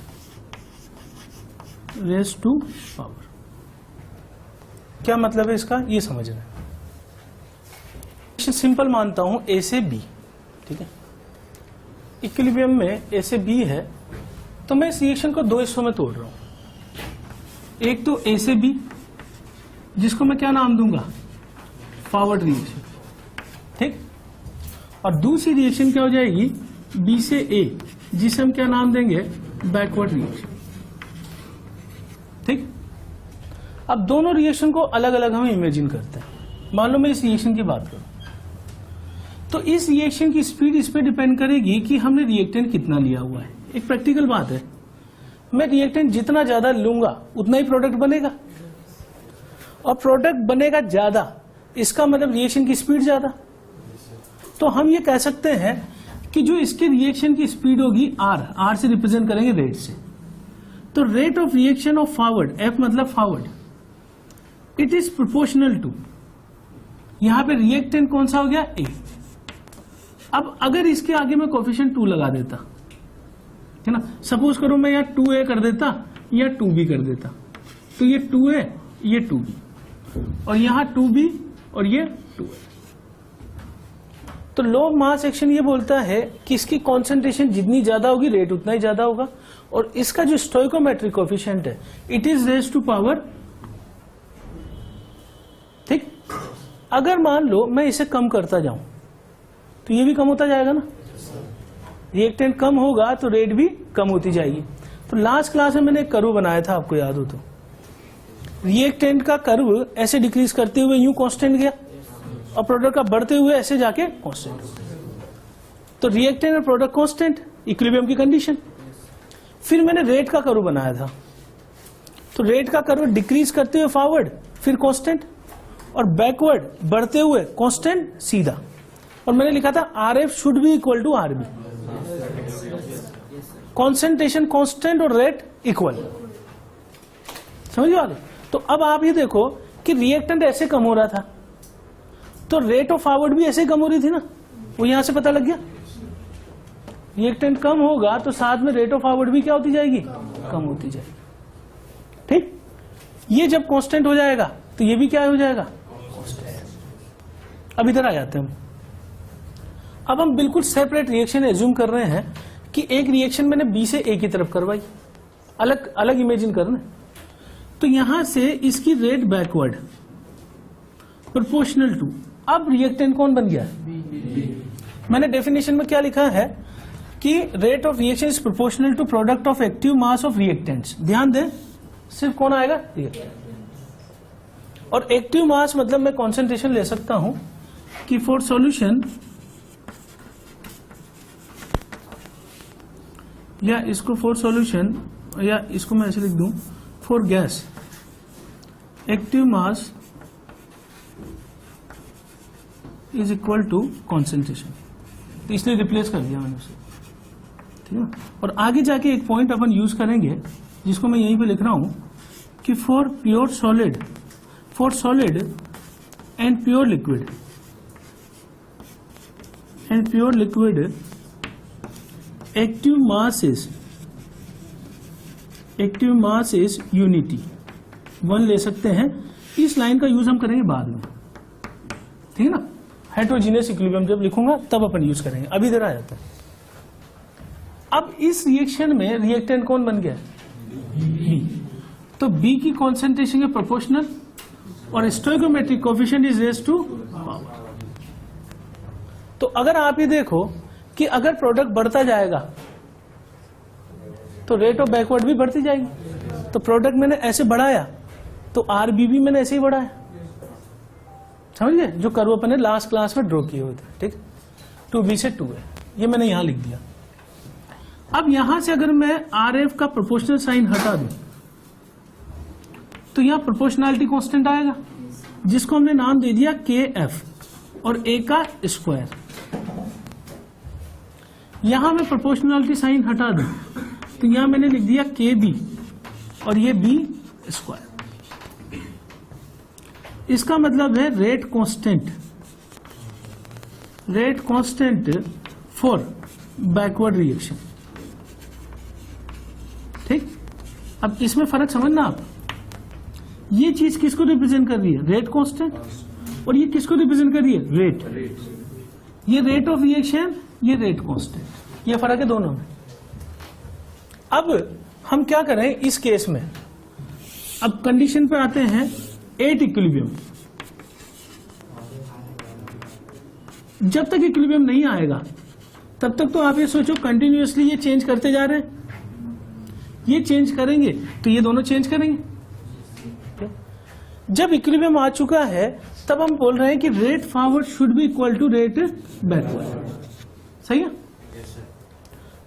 raised to power। क्या मतलब है इसका, ये समझना है। सिंपल मानता हूं A से B, ठीक है। इक्विलिब्रियम में A से B है तो मैं इस रिएक्शन को दो हिस्सों में तोड़ रहा हूं। एक तो A से B जिसको मैं क्या नाम दूंगा? फॉरवर्ड रिएक्शन, ठीक। और दूसरी रिएक्शन क्या हो जाएगी? B से A जिसे हम क्या नाम देंगे? बैकवर्ड रिएक्शन, ठीक। अब दोनों रिएक्शन को अलग अलग हम इमेजिन करते हैं। मान लो मैं इस रिएक्शन की बात करूं तो इस रिएक्शन की स्पीड इस पे डिपेंड करेगी कि हमने रिएक्टेंट कितना लिया हुआ है। एक प्रैक्टिकल बात है, मैं रिएक्टेंट जितना ज्यादा लूंगा उतना ही प्रोडक्ट बनेगा, और प्रोडक्ट बनेगा ज्यादा, इसका मतलब रिएक्शन की स्पीड ज्यादा। तो हम ये कह सकते हैं कि जो इसके रिएक्शन की स्पीड होगी आर से रिप्रेजेंट करेंगे रेट से। तो rate of reaction of forward, F मतलब forward, it is proportional to, यहां पे रिएक्टेंट कौन सा हो गया, ए। अब अगर इसके आगे मैं कोफिशिएंट 2 लगा देता, है ना, सपोज करो मैं यहाँ 2a कर देता या 2b कर देता, तो ये 2a ये 2b और यहाँ 2b और ये 2a। तो लो मास एक्शन ये बोलता है कि इसकी कॉन्सेंट्रेशन जितनी ज्यादा होगी रेट उतना ही ज्यादा होगा, और इसका जो स्टोइकोमेट्रिक कोफिशिएंट है it is raise to power. ठीक, अगर मान लो मैं इसे कम करता जाऊं तो ये भी कम होता जाएगा ना, रिएक्टेंट कम होगा तो रेट भी कम होती जाएगी। तो लास्ट क्लास में मैंने एक कर्व बनाया था, आपको याद हो तो, रिएक्टेंट का कर्व ऐसे डिक्रीज करते हुए यूं कांस्टेंट गया और प्रोडक्ट का बढ़ते हुए ऐसे जाके कांस्टेंट। तो रिएक्टेंट और प्रोडक्ट कांस्टेंट, इक्विलिब्रियम की कंडीशन। फिर मैंने रेट का कर्व बनाया था, तो रेट का कर्व डिक्रीज करते हुए फॉरवर्ड, फिर कांस्टेंट, और बैकवर्ड बढ़ते हुए कांस्टेंट सीधा, और मैंने लिखा था R F should be equal to R B, concentration constant और रेट इक्वल। समझ आ गए? तो अब आप ये देखो कि रिएक्टेंट ऐसे कम हो रहा था तो रेट ऑफ फॉरवर्ड भी ऐसे कम हो रही थी ना, वो यहां से पता लग गया। रिएक्टेंट कम होगा तो साथ में रेट ऑफ फॉरवर्ड भी क्या होती जाएगी, कम होती जाएगी। ठीक, ये जब कांस्टेंट हो जाएगा तो ये भी क्या हो जाएगा, कांस्टेंट। अब इधर आ जाते हैं हम। अब हम बिल्कुल सेपरेट रिएक्शन एज्यूम कर रहे हैं कि एक रिएक्शन मैंने बी से ए की तरफ करवाई, अलग अलग इमेजिन करना। तो यहां से इसकी रेट बैकवर्ड प्रोपोर्शनल टू, अब रिएक्टेंट कौन बन गया, मैंने डेफिनेशन में क्या लिखा है कि rate of reaction is proportional to product of active mass of reactants. ध्यान दें, सिर्फ कौन आएगा, रिएक्टेंट। और एक्टिव मास मतलब मैं कॉन्सेंट्रेशन ले सकता हूं कि फॉर सॉल्यूशन, या इसको फॉर सॉल्यूशन, या इसको मैं ऐसे लिख दूं, for gas active mass is equal to concentration. तो इसलिए रिप्लेस कर दिया मैंने उसे, ठीक है। और आगे जाके एक पॉइंट अपन यूज करेंगे जिसको मैं यहीं पे लिख रहा हूं कि for pure solid, for solid and pure liquid, and pure liquid active mass is unity, 1 ले सकते हैं। इस लाइन का यूज हम करेंगे बाद में, ठीक है ना, हेटेरोजीनियस इक्विलिब्रियम जब लिखूंगा तब अपन यूज करेंगे। अभी इधर आ जाता है। अब इस रिएक्शन में रिएक्टेंट कौन बन गया, बी। तो बी की कॉन्सेंट्रेशन के प्रोपोर्शनल और stoichiometric coefficient is raise to power. तो अगर आप ये देखो कि अगर प्रोडक्ट बढ़ता जाएगा तो रेट ऑफ बैकवर्ड भी बढ़ती जाएगी। तो प्रोडक्ट मैंने ऐसे बढ़ाया तो आरबी भी मैंने ऐसे ही बढ़ाया, समझ गए, जो कर्व अपन ने लास्ट क्लास में ड्रॉ किए हुए थे। ठीक, 2b से 2a, ये मैंने यहां लिख दिया। अब यहां से अगर मैं आर एफ का प्रोपोर्शनल साइन हटा दूं तो यहां प्रोपोर्शनैलिटी कांस्टेंट आएगा, जिसको हमने नाम दे दिया के एफ और ए का स्क्वायर। यहां मैं प्रोपोर्शनैलिटी साइन हटा दूं तो यहां मैंने लिख दिया के बी और ये बी स्क्वायर। इसका मतलब है rate constant for backward reaction. ठीक, अब इसमें फर्क समझना आप, ये चीज किसको रिप्रेजेंट कर रही है, रेट कांस्टेंट, और ये किसको रिप्रेजेंट कर रही है, रेट। ये रेट ऑफ रिएक्शन, ये रेट कांस्टेंट, ये फर्क है दोनों में। अब हम क्या करें इस केस में, अब कंडीशन पे आते हैं एट इक्विलिब्रियम। जब तक इक्विलिब्रियम नहीं आएगा तब तक तो आप ये सोचो कंटिन्यूअसली ये चेंज करते जा रहे हैं, ये चेंज करेंगे तो ये दोनों चेंज करेंगे। जब इक्विलिब्रियम आ चुका है तब हम बोल रहे हैं कि rate forward should be equal to rate backward. सही है,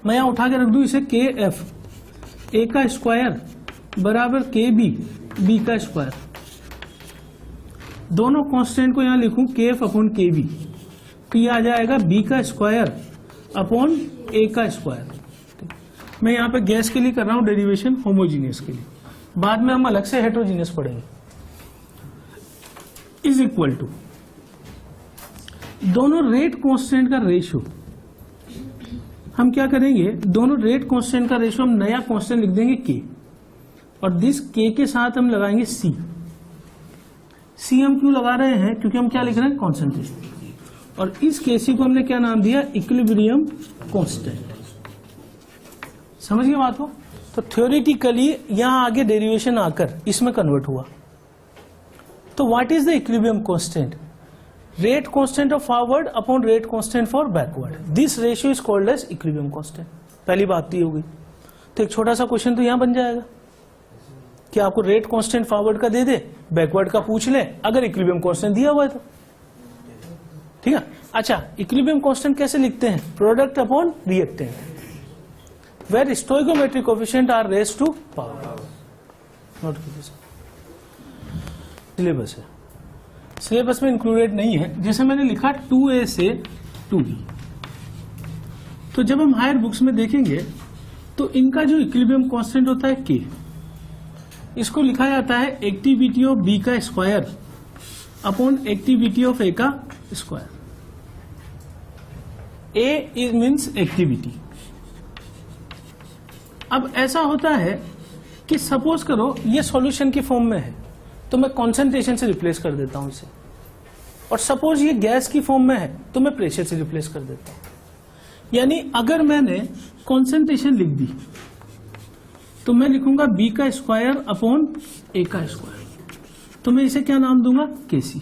मैं यहां उठा के रख दूं इसे के एफ ए का स्क्वायर बराबर के बी बी का स्क्वायर। दोनों कांस्टेंट को यहां लिखूं KF अपॉन KB, तो ये आ जाएगा B का स्क्वायर अपॉन A का स्क्वायर। मैं यहां पे गैस के लिए कर रहा हूं डेरिवेशन, होमोजीनियस के लिए बाद में हम अलग से हेट्रोजीनियस पढ़ेंगे। इज इक्वल टू दोनों रेट कांस्टेंट का रेशियो, हम क्या करेंगे, दोनों रेट कांस्टेंट का रेशियो हम नया कांस्टेंट लिख देंगे K, और दिस K के साथ हम लगाएंगे C। C हम क्यों लगा रहे हैं, क्योंकि हम क्या लिख रहे हैं, कॉन्सेंट्रेशन, और इस KC को हमने क्या नाम दिया, इक्विलिब्रियम कांस्टेंट। समझ गए बात को? तो थ्योरेटिकली यहां आगे डेरिवेशन आकर इसमें कन्वर्ट हुआ। तो what is the equilibrium constant, rate constant of forward upon rate constant for backward, this ratio is called as equilibrium constant. पहली बात तो ये होगी। तो एक छोटा सा क्वेश्चन तो यहां बन जाएगा कि आपको रेट कांस्टेंट फॉरवर्ड का दे दे, बैकवर्ड का पूछ ले, अगर इक्विलिब्रियम कांस्टेंट दिया हुआ है तो ठीक है। अच्छा, इक्विलिब्रियम कांस्टेंट कैसे लिखते हैं, product upon reactant, where stoichiometric coefficient are raised to power. Note कीजिए, सिलेबस है, सिलेबस में इंक्लूडेड नहीं है। जैसे मैंने लिखा 2A से 2B, तो जब हम हायर बुक्स में देखेंगे तो इनका जो इक्विलिब्रियम कांस्टेंट होता है K, इसको लिखा जाता है एक्टिविटी ऑफ B का square upon activity of A का स्क्वायर। A means activity. अब ऐसा होता है कि सपोज करो ये सॉल्यूशन की फॉर्म में है, तो मैं कॉन्सेंट्रेशन से रिप्लेस कर देता हूं इसे, और सपोज ये गैस की फॉर्म में है तो मैं प्रेशर से रिप्लेस कर देता हूं। यानी अगर मैंने कॉन्सेंट्रेशन लिख दी तो मैं लिखूंगा B का स्क्वायर अपॉन A का स्क्वायर, तो मैं इसे क्या नाम दूंगा, KC।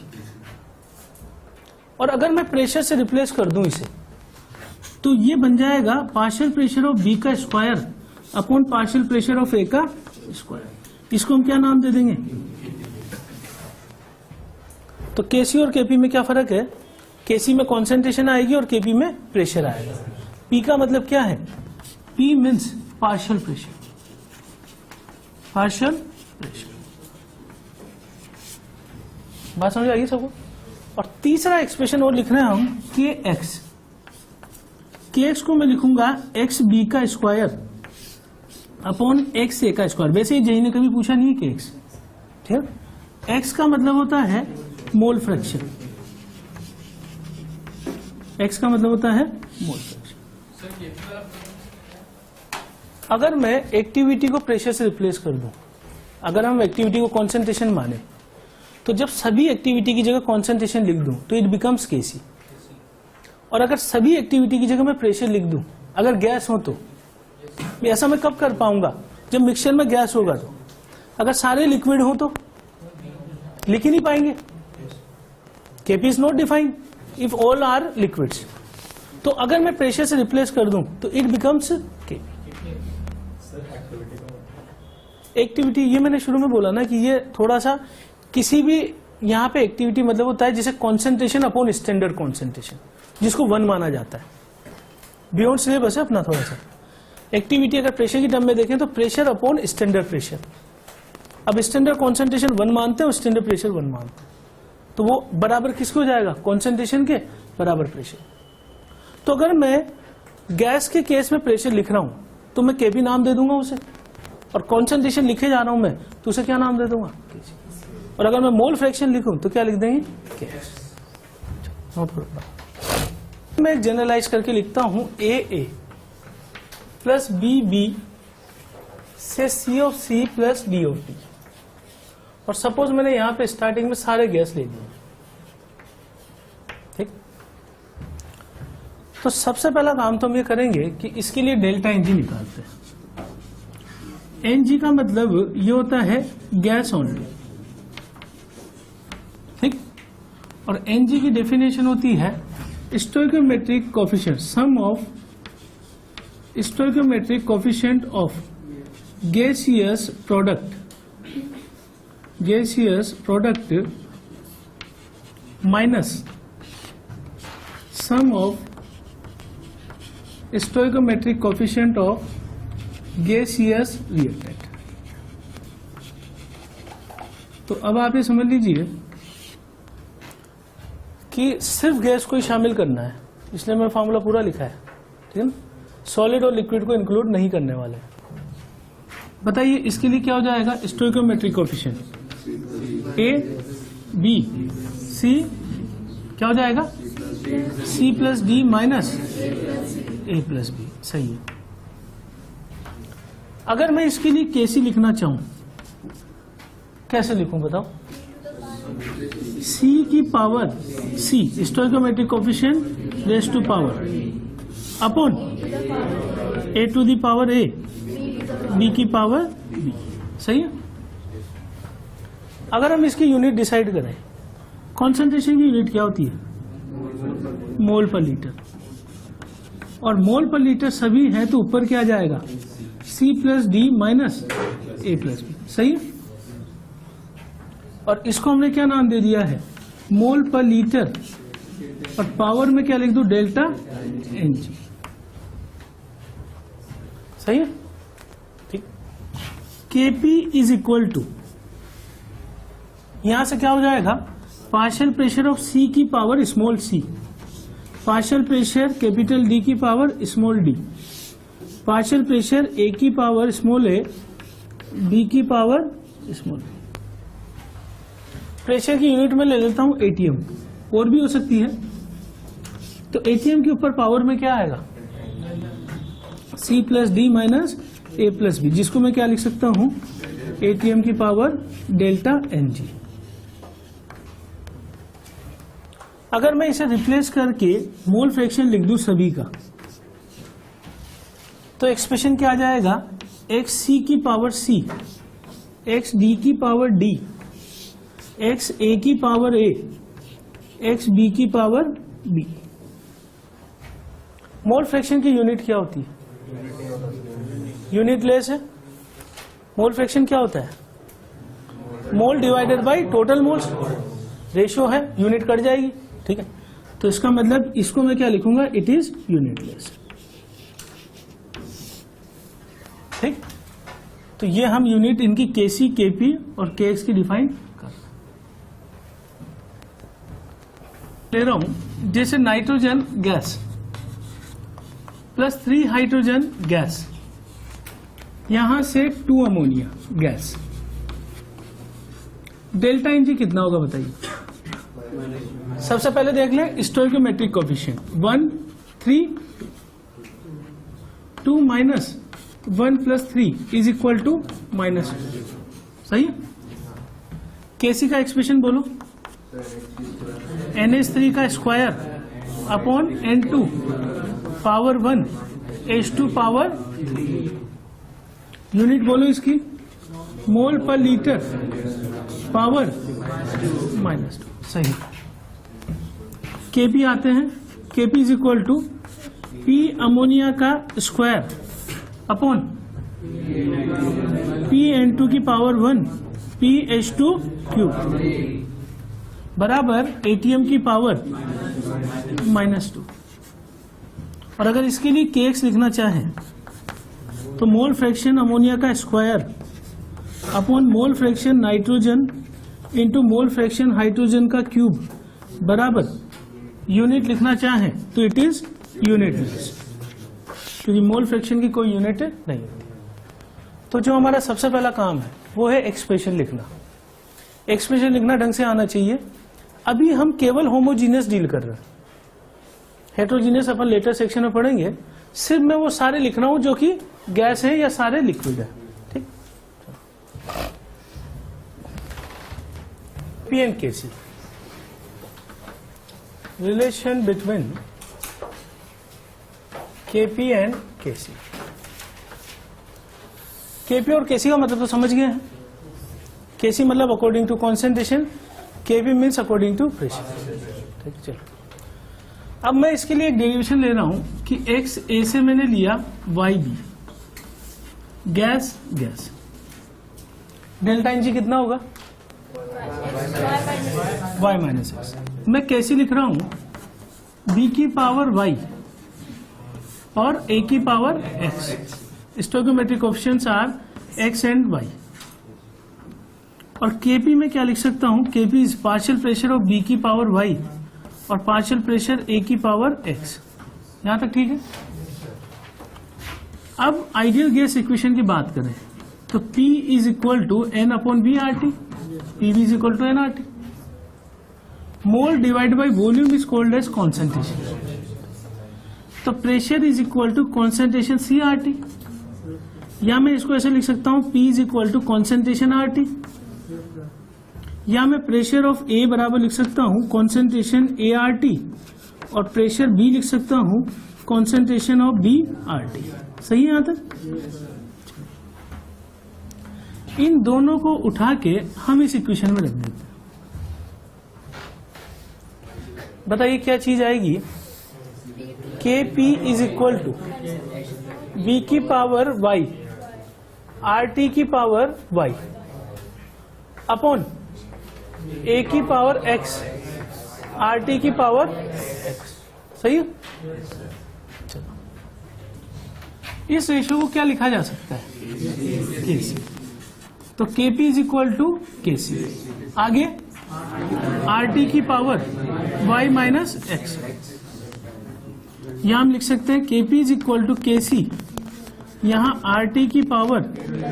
और अगर मैं प्रेशर से रिप्लेस कर दूं इसे, तो ये बन जाएगा पार्शियल प्रेशर ऑफ B का square upon partial pressure of A का स्क्वायर। इसको हम क्या नाम दे देंगे, तो KC और KP में क्या फर्क है, KC में कॉन्सेंट्रेशन आएगी और KP में प्रेशर आएगा। P का मतलब क्या है, P means partial pressure, partial pressure. बात समझ आ गई सबको? और तीसरा एक्सप्रेशन और लिख रहे हैं हम KX, KX को मैं लिखूंगा XB का स्क्वायर अपॉन XA का स्क्वायर। वैसे ही जेई ने कभी पूछा नहीं है KX, ठीक है। X का मतलब होता है मोल फ्रैक्शन, X का मतलब होता है मोल फ्रैक्शन। अगर मैं एक्टिविटी को प्रेशर से रिप्लेस कर दूं, अगर हम एक्टिविटी को कॉन्सेंट्रेशन माने, तो जब सभी एक्टिविटी की जगह कॉन्सेंट्रेशन लिख दूं तो इट बिकम्स KC। और अगर सभी एक्टिविटी की जगह मैं प्रेशर लिख दूं, अगर गैस हो तो ऐसा मैं कब कर पाऊंगा, जब मिक्सचर में गैस होगा। तो अगर सारे लिक्विड हो तो लिख ही नहीं पाएंगे, KP is not defined if all are liquids. तो अगर मैं प्रेशर से रिप्लेस कर दूं तो इट बिकम्स KP। एक्टिविटी, ये मैंने शुरू में बोला ना कि ये थोड़ा सा किसी भी यहां पे एक्टिविटी मतलब होता है जैसे कॉन्सेंट्रेशन अपॉन स्टैंडर्ड कॉन्सेंट्रेशन, जिसको 1 माना जाता है। बियॉन्ड सिलेबस है अपना थोड़ा सा। एक्टिविटी अगर प्रेशर की टर्म में देखें तो प्रेशर अपॉन स्टैंडर्ड प्रेशर। अब स्टैंडर्ड कॉन्सेंट्रेशन 1 मानते हैं और स्टैंडर्ड प्रेशर 1 मानते हैं, तो वो बराबर किसको हो जाएगा, कॉन्सेंट्रेशन के बराबर प्रेशर। तो अगर मैं गैस के केस में प्रेशर लिख रहा हूं तो मैं KP नाम दे दूंगा उसे, और कॉन्सेंट्रेशन लिखे जा रहा हूं मैं तो उसे क्या नाम दे दूंगा, KC। और अगर मैं मोल फ्रैक्शन लिखूं तो क्या लिख देंगे, KS। नोट करो, मैं एक जनरलाइज करके लिखता हूं AA प्लस BB से C of C plus D of D। और सपोज मैंने यहां पे स्टार्टिंग में सारे गैस ले लिए, ठीक। तो सबसे पहला काम तो हम ये करेंगे कि इसके लिए डेल्टा NG निकालते हैं। NG का मतलब ये होता है गैस ओनली, ठीक। और NG की डेफिनेशन होती है stoichiometric coefficient, sum of stoichiometric coefficient of gaseous product minus sum of stoichiometric coefficient of gaseous reactant. तो अब आप ये समझ लीजिए कि सिर्फ गैस को ही शामिल करना है, इसलिए मैं फॉर्मूला पूरा लिखा है, ठीक है ना। सॉलिड और लिक्विड को इंक्लूड नहीं करने वाले। बताइए इसके लिए क्या हो जाएगा, stoichiometric coefficient A B C क्या हो जाएगा, C plus D minus A plus B. सही है। अगर मैं इसके लिए केसी लिखना चाहूं, कैसे लिखूं बताओ, सी की power C stoichiometric coefficient raise to power upon A to the power A B की पावर बी। सही है। अगर हम इसकी यूनिट डिसाइड करें, कॉन्सेंट्रेशन की यूनिट क्या होती है, मोल पर लीटर, और मोल पर लीटर सभी है तो ऊपर क्या जाएगा, C plus D minus A plus B. सही है। और इसको हमने क्या नाम दे दिया है, मोल पर लीटर, और पावर में क्या लिख दूं, डेल्टा एन जी। सही है। ठीक। Kp इज इक्वल टू, यहां से क्या हो जाएगा, पार्शियल प्रेशर ऑफ C की power small c, partial pressure capital D की power small d, partial pressure A की पावर स्मॉल a, B की पावर स्मॉल b। प्रेशर की यूनिट में ले लेता हूं ATM, और भी हो सकती है। तो ATM के ऊपर पावर में क्या आएगा, C plus D minus A plus B, जिसको मैं क्या लिख सकता हूं, ATM की पावर डेल्टा एन जी। अगर मैं इसे रिप्लेस करके मोल फ्रैक्शन लिख दूं सभी का, तो एक्सप्रेशन क्या आ जाएगा, एक्स सी की पावर सी, एक्स डी की पावर डी, एक्स ए की पावर ए, एक्स बी की पावर बी। मोल फ्रैक्शन की यूनिट क्या होती है, यूनिट लेस है। मोल फ्रैक्शन क्या होता है, मोल divided by total moles, ratio है, यूनिट कट जाएगी। ठीक है। तो इसका मतलब इसको मैं क्या लिखूंगा, इट इज यूनिटलेस। ठीक। तो ये हम यूनिट इनकी केसी, केपी और केएक्स की डिफाइन कर ले रहा हूं। जैसे nitrogen gas plus 3 hydrogen gas, यहां से 2 अमोनिया गैस, डेल्टा एनजी कितना होगा बताइए। सबसे पहले देख लें stoichiometric coefficient, 1 3 2 minus 1 plus 3 is equal to -2। सही है। केसी का एक्सप्रेशन बोलो, NH3 का square upon N2 power 1 H2 power 3। Unit बोलो इसकी, मोल पर लीटर पावर -2। सही। केपी आते हैं, K P is equal to P ammonia का स्क्वायर अपॉन पी N2 की पावर 1 पी H2 क्यूब बराबर ATM की पावर -2। और अगर इसके लिए केएक्स लिखना चाहें तो मोल फ्रैक्शन अमोनिया का square upon mole fraction nitrogen into mole fraction hydrogen का क्यूब बराबर, यूनिट लिखना चाहें तो इट इज यूनिटलेस, क्योंकि मोल फ्रैक्शन की कोई यूनिट नहीं होती। तो जो हमारा सबसे पहला काम है वो है एक्सप्रेशन लिखना। एक्सप्रेशन लिखना ढंग से आना चाहिए। अभी हम केवल होमोजीनियस डील कर रहे हैं, हेट्रोजीनियस अपन लेटर सेक्शन में पढ़ेंगे। सिर्फ मैं वो सारे लिख रहा हूं जो कि गैस है या सारे लिक्विड है। ठीक। P and K C, relation between K P and K C. K P और केसी का मतलब तो समझ गए हैं। केसी मतलब according to concentration, K P means according to pressure. ठीक। चलो अब मैं इसके लिए एक डेरिवेशन ले रहा हूं कि एक्स ए से मैंने लिया Y B, gas gas, delta N G कितना होगा, y माइनस एक्स। मैं कैसे लिख रहा हूं, b की पावर y और a की power x। Stoichiometric coefficients are x and y। और kp में क्या लिख सकता हूं, kp is partial pressure of b की पावर y और पार्शियल प्रेशर ए की पावर एक्स। यहां तक ठीक है। अब आइडियल गैस इक्वेशन की बात करें तो P is equal to N upon B R T, P B is equal to N R T. Mole divide by volume is called as concentration. तो pressure is equal to concentration C R T, या मैं इसको ऐसे लिख सकता हूं P is equal to concentration R T, या मैं प्रेशर ऑफ ए बराबर लिख सकता हूं कॉन्सेंट्रेशन ए आर टी, और प्रेशर बी लिख सकता हूं concentration of B R T. सही है यहां तक। इन दोनों को उठा के हम इस इक्वेशन में रख देते हैं। बताइए क्या चीज आएगी। K P is equal to B की पावर वाई आर टी की पावर वाई अपॉन ए की पावर एक्स आर टी की पावर एक्स। सही है। चलो इस रेशियो को क्या लिखा जा सकता है, केसी। तो केपी इज इक्वल टू केसी, आगे आर टी की पावर वाई माइनस एक्स। यहां हम लिख सकते हैं केपी इज इक्वल टू केसी, यहां आर टी की पावर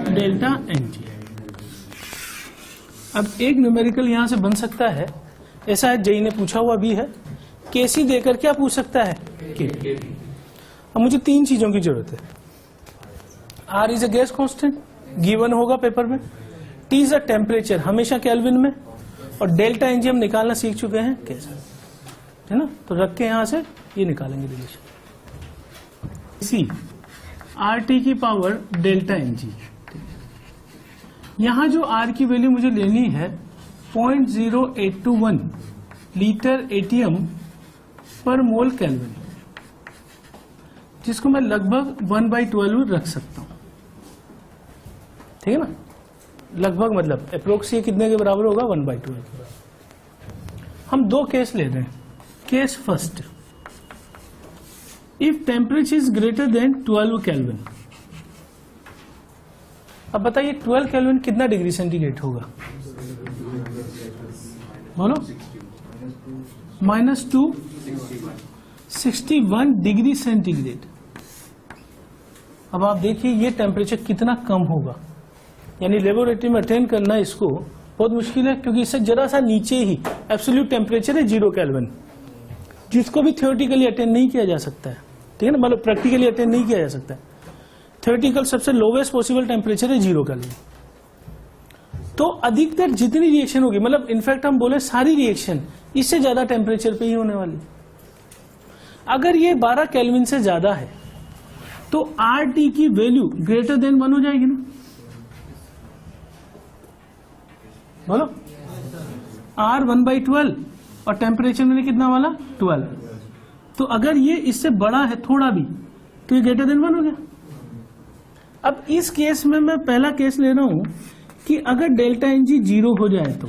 डेल्टा एन जी। अब एक न्यूमेरिकल यहां से बन सकता है, ऐसा जेई ने पूछा हुआ भी है। केसी देकर क्या पूछ सकता है, के। अब मुझे तीन चीजों की जरूरत है। R is a gas constant, given होगा पेपर में। टी इज अ टेम्परेचर, हमेशा केल्विन में। और डेल्टा एनजी हम निकालना सीख चुके हैं कैसे, है ना। तो रख के यहां से ये निकालेंगे रिलेशन। सी आर टी की पावर डेल्टा एनजी। यहां जो आर की वैल्यू मुझे लेनी है 0.0821 लीटर एटीएम पर मोल केल्विन, जिसको मैं लगभग 1/12 रख सकता हूं। ठीक है ना, लगभग मतलब अप्रोक्स ये कितने के बराबर होगा, 1/12। हम दो केस ले रहे हैं। Case first, if temperature is greater than 12 kelvin. अब बताइए 12 केल्विन कितना डिग्री सेंटीग्रेड होगा, बोलो। -2 61 डिग्री सेंटीग्रेड। अब आप देखिए ये टेम्परेचर कितना कम होगा, यानी लेबोरेटरी में अटेंड करना इसको बहुत मुश्किल है, क्योंकि इससे जरा सा नीचे ही एब्सोल्यूट टेम्परेचर है 0 केल्विन, जिसको भी थियोरेटिकली अटेंड नहीं किया जा सकता है। ठीक है ना, मतलब प्रैक्टिकली अटेंड नहीं किया जा सकता है। थियोरेटिकल सबसे लोवेस्ट पॉसिबल टेम्परेचर है 0 केल्विन। तो अधिकतर जितनी रिएक्शन होगी, मतलब इनफैक्ट हम बोले सारी रिएक्शन इससे ज्यादा टेम्परेचर पे ही होने वाली। अगर ये 12 केल्विन से ज्यादा है तो आर टी की वैल्यू ग्रेटर देन 1 हो जाएगी ना, बोलो। आर 1/12 और टेम्परेचर मैंने कितना वाला 12। तो अगर ये इससे बड़ा है थोड़ा भी तो ये ग्रेटर देन 1 हो गया। अब इस केस में मैं पहला केस ले रहा हूं कि अगर डेल्टा एन जी 0 हो जाए तो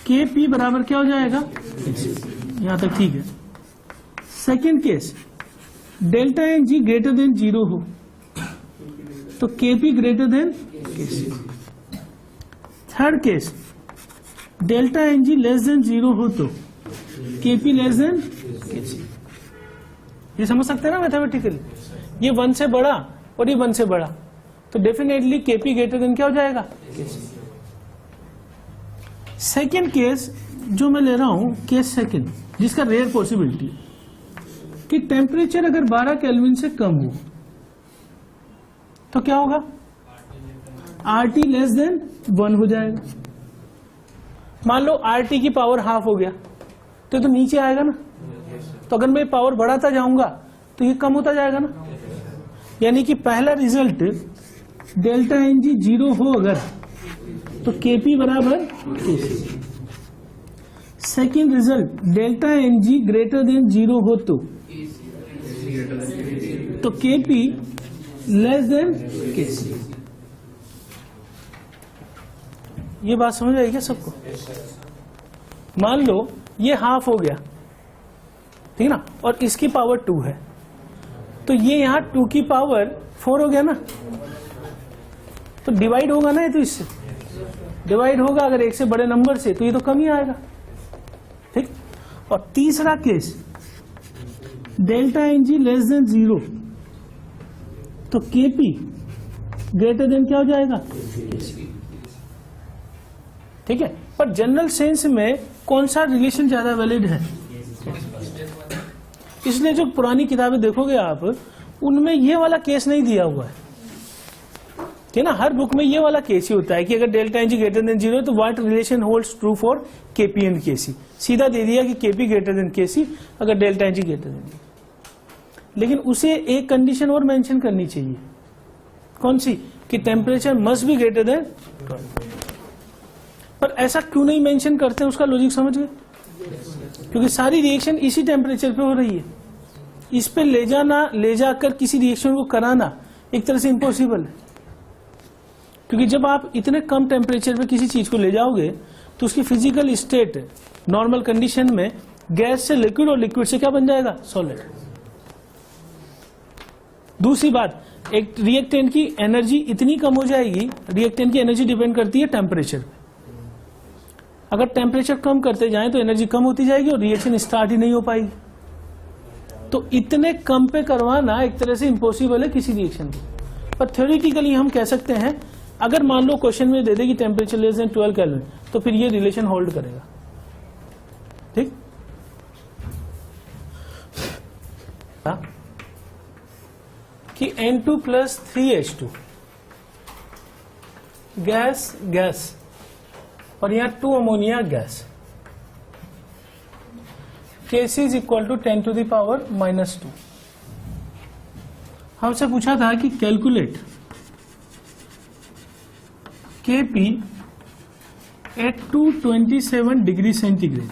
के पी बराबर क्या हो जाएगा, यहां तक ठीक है। Second case, delta N G greater than 0 हो तो K P greater than K C. Third case, delta N G less than 0 हो तो K P less than K सी। ये समझ सकते हैं ना मैथमेटिकली, ये 1 से बड़ा और ये 1 से बड़ा, तो डेफिनेटली केपी ग्रेटर देन क्या हो जाएगा, के सी। सेकेंड केस जो मैं ले रहा हूं, केस सेकेंड, जिसका रेयर पॉसिबिलिटी कि टेम्परेचर अगर 12 केल्विन से कम हो तो क्या होगा, आर टी लेस देन 1 हो जाएगा। मान लो आर टी की पावर हाफ हो गया तो नीचे आएगा ना, तो अगर मैं पावर बढ़ाता जाऊंगा तो ये कम होता जाएगा ना। यानी कि पहला रिजल्ट डेल्टा एन जी 0 हो अगर तो केपी बराबर KC. Second result delta N G greater than 0 हो तो केपी लेस देन केसी। ये बात समझ आई क्या सबको। मान लो ये हाफ हो गया, ठीक है ना, और इसकी पावर 2 है, तो ये यहां 2 की पावर 4 हो गया ना, तो डिवाइड होगा ना, ये तो इससे डिवाइड होगा। अगर एक से बड़े नंबर से तो ये तो कम ही आएगा, ठीक है। और तीसरा case delta N G less than 0, तो केपी ग्रेटर देन क्या हो जाएगा, ठीक है। पर जनरल सेंस में कौन सा रिलेशन ज्यादा वैलिड है, इसलिए जो पुरानी किताबें देखोगे आप, उनमें ये वाला केस नहीं दिया हुआ है, ठीक है ना। हर बुक में ये वाला केस ही होता है कि अगर delta N G greater than 0 तो what relation holds true for KP and KC. सीधा दे दिया कि केपी ग्रेटर देन केसी अगर delta N G greater than 0। लेकिन उसे एक कंडीशन और मेंशन करनी चाहिए, कौन सी, कि temperature must be greater than 12। पर ऐसा क्यों नहीं मेंशन करते, उसका लॉजिक समझ गए, क्योंकि सारी रिएक्शन इसी टेम्परेचर पे हो रही है। इस पे ले जाकर किसी रिएक्शन को कराना एक तरह से इम्पॉसिबल है, क्योंकि जब आप इतने कम टेम्परेचर पे किसी चीज को ले जाओगे तो उसकी फिजिकल स्टेट नॉर्मल कंडीशन में गैस से लिक्विड और लिक्विड से क्या बन जाएगा, सॉलिड। दूसरी बात, एक रिएक्टेंट की एनर्जी इतनी कम हो जाएगी, रिएक्टेंट की एनर्जी डिपेंड करती है टेम्परेचर पे। अगर टेम्परेचर कम करते जाएं तो एनर्जी कम होती जाएगी और रिएक्शन स्टार्ट ही नहीं हो पाएगी। तो इतने कम पे करवाना एक तरह से इम्पॉसिबल है किसी रिएक्शन को। पर थ्योरेटिकली हम कह सकते हैं, अगर मान लो क्वेश्चन में दे दे कि टेम्परेचर लेस देन 12 केल्विन, तो फिर ये रिलेशन होल्ड करेगा, ठीक। कि N2 plus 3H2 gas gas और यहां 2 ammonia gas, Kc is equal to 10 to the power -2। हमसे पूछा था कि calculate Kp at 227 degree centigrade,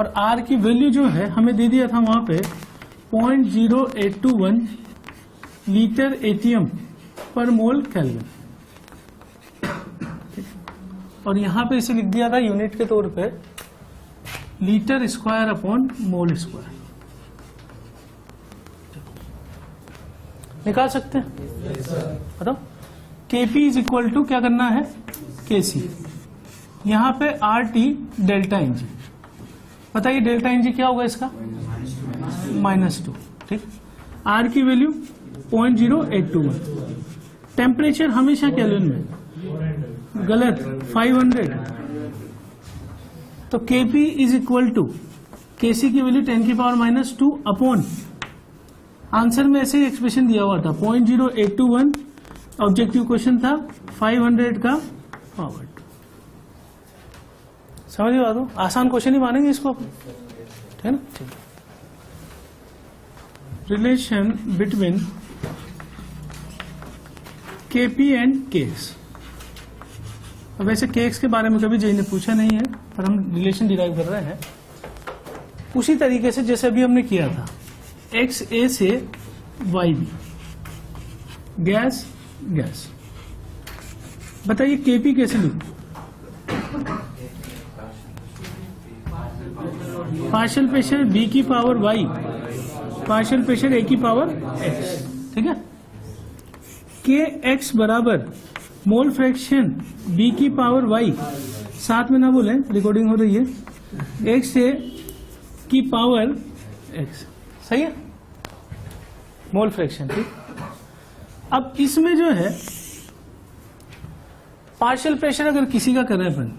और R की वैल्यू जो है हमें दे दिया था वहां पे 0.0821 लीटर एटीएम पर मोल केल्विन, और यहां पे इसे लिख दिया था यूनिट के तौर पे litre square upon mole square. निकाल सकते हैं, बताओ। Kp इज इक्वल टू क्या करना है, Kc, यहां पे RT डेल्टा एनजी। बताइए डेल्टा एनजी क्या होगा इसका, -2, ठीक। R की वैल्यू 0.0821, टेम्परेचर हमेशा केल्विन में, गलत, 500। तो Kp is equal to Kc की वैल्यू 10 की पावर -2 अपॉन, आंसर में ऐसे ही एक्सप्रेशन दिया हुआ था 0.0821, ऑब्जेक्टिव क्वेश्चन था 500 का पावर 2। समझ में बात हो, आसान क्वेश्चन ही मानेंगे इसको, ठीक है ना। Relation between Kp and Kx। अब वैसे Kx के बारे में कभी जेई ने पूछा नहीं है, पर हम रिलेशन डिराइव कर रहे हैं उसी तरीके से जैसे अभी हमने किया था, XA से YB, गैस गैस। बताइए Kp कैसे लिखूं, पार्शियल प्रेशर B की power Y, partial pressure A की पावर X, ठीक है। Kx बराबर मोल फ्रैक्शन B की पावर Y, साथ में ना बोले, रिकॉर्डिंग हो रही है, XA की पावर X, सही है, मोल फ्रैक्शन, ठीक। अब इसमें जो है पार्शियल प्रेशर अगर किसी का करें अपन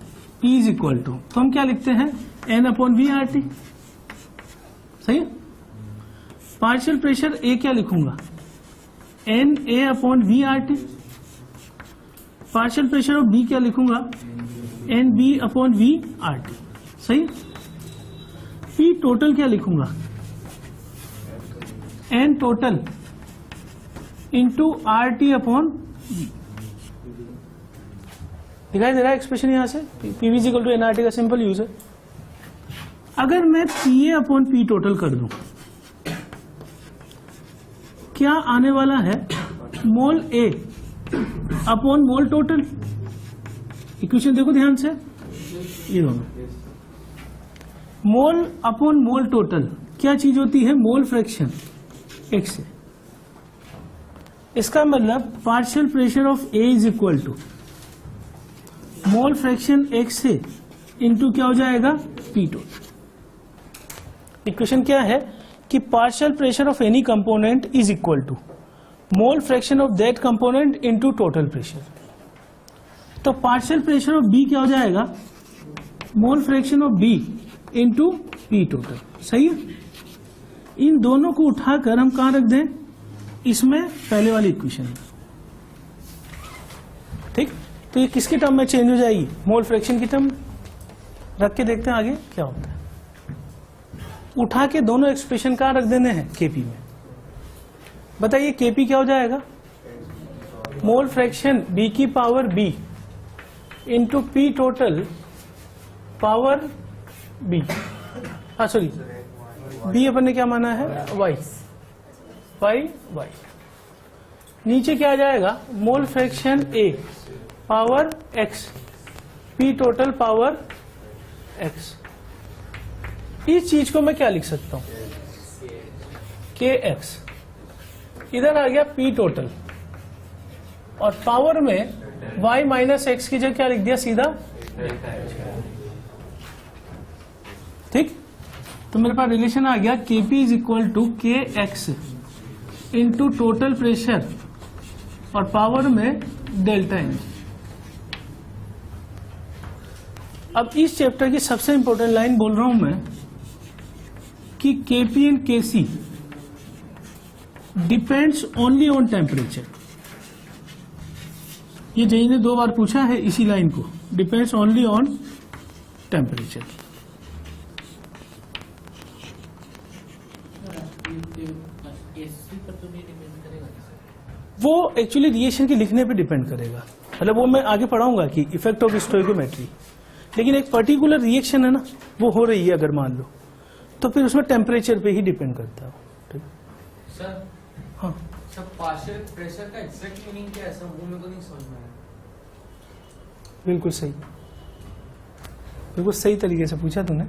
P इज इक्वल टू, तो हम क्या लिखते हैं, N/V/RT, सही है। पार्शियल प्रेशर A क्या लिखूंगा, NA/V/RT। Partial pressure of B क्या लिखूंगा, NB/V/RT, सही। P टोटल क्या लिखूंगा, N टोटल इंटू RT/V। दिखाई दे रहा है एक्सप्रेशन यहां से, PV is equal to NRT का सिंपल यूज है। अगर मैं PA/P टोटल कर दूं, क्या आने वाला है, मोल A upon mole total. Equation देखो ध्यान से, ये दोनों मोल अपॉन मोल टोटल क्या चीज होती है, मोल फ्रैक्शन X से। इसका मतलब partial pressure of A is equal to mole fraction X से इंटू क्या हो जाएगा, पी टोटल। इक्वेशन क्या है कि partial pressure of any component is equal to mole fraction of that component into total pressure. तो पार्शियल प्रेशर ऑफ बी क्या हो जाएगा, mole fraction of B into P total. सही है। इन दोनों को उठाकर हम कहां रख दें, इसमें पहले वाली इक्वेशन में। ठीक, तो ये किसके टर्म में चेंज हो जाएगी, मोल फ्रैक्शन की टर्म। रख के देखते हैं आगे क्या होता है। उठा के दोनों एक्सप्रेशन कहां रख देने हैं, केपी में। बताइए केपी क्या हो जाएगा, मोल फ्रैक्शन बी की power B into P total power B, हाँ सॉरी बी अपन ने क्या माना है, वाई, वाई वाई। नीचे क्या आ जाएगा, mole fraction A power X P total power X. इस चीज को मैं क्या लिख सकता हूं, के एक्स, इधर आ गया पी टोटल, और पावर में y माइनस एक्स की जगह क्या लिख दिया, सीधा। ठीक, तो मेरे पास रिलेशन आ गया Kp इज इक्वल टू के एक्स इंटू टोटल प्रेशर और पावर में डेल्टा एन। अब इस चैप्टर की सबसे इंपॉर्टेंट लाइन बोल रहा हूं मैं कि Kp and Kc depends only on temperature. ये जेई ने 2 बार पूछा है इसी लाइन को, डिपेंड्स ओनली ऑन टेम्परेचर। वो एक्चुअली रिएक्शन के लिखने पे डिपेंड करेगा, मतलब वो मैं आगे पढ़ाऊंगा कि इफेक्ट ऑफ स्टोइकोमेट्री। लेकिन एक पर्टिकुलर रिएक्शन है ना, वो हो रही है अगर मान लो, तो फिर उसमें टेम्परेचर पे ही डिपेंड करता है। ठीक सर, हाँ सर पार्शियल प्रेशर का एग्जैक्ट मीनिंग क्या है सर, वो मेरे को नहीं समझ में आया। बिल्कुल सही, बिल्कुल सही तरीके से पूछा तूने।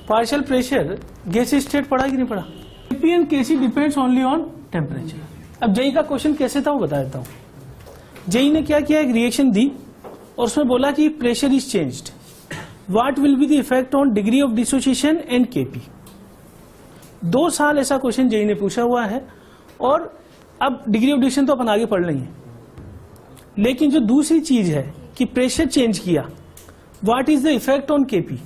पार्शियल प्रेशर गैस स्टेट पढ़ा कि नहीं पढ़ा। Kp and Kc depends only on temperature. अब जेई का क्वेश्चन कैसे था वो बता देता हूं। जेई ने क्या किया, एक रिएक्शन दी और उसमें बोला कि pressure is changed, what will be the effect on degree of dissociation and Kp। 2 साल ऐसा क्वेश्चन जेई ने पूछा हुआ है, और अब डिग्री ऑफ डिसोसिएशन तो अपन आगे पढ़ लेंगे, लेकिन जो दूसरी चीज है कि प्रेशर चेंज किया, what is the effect on Kp,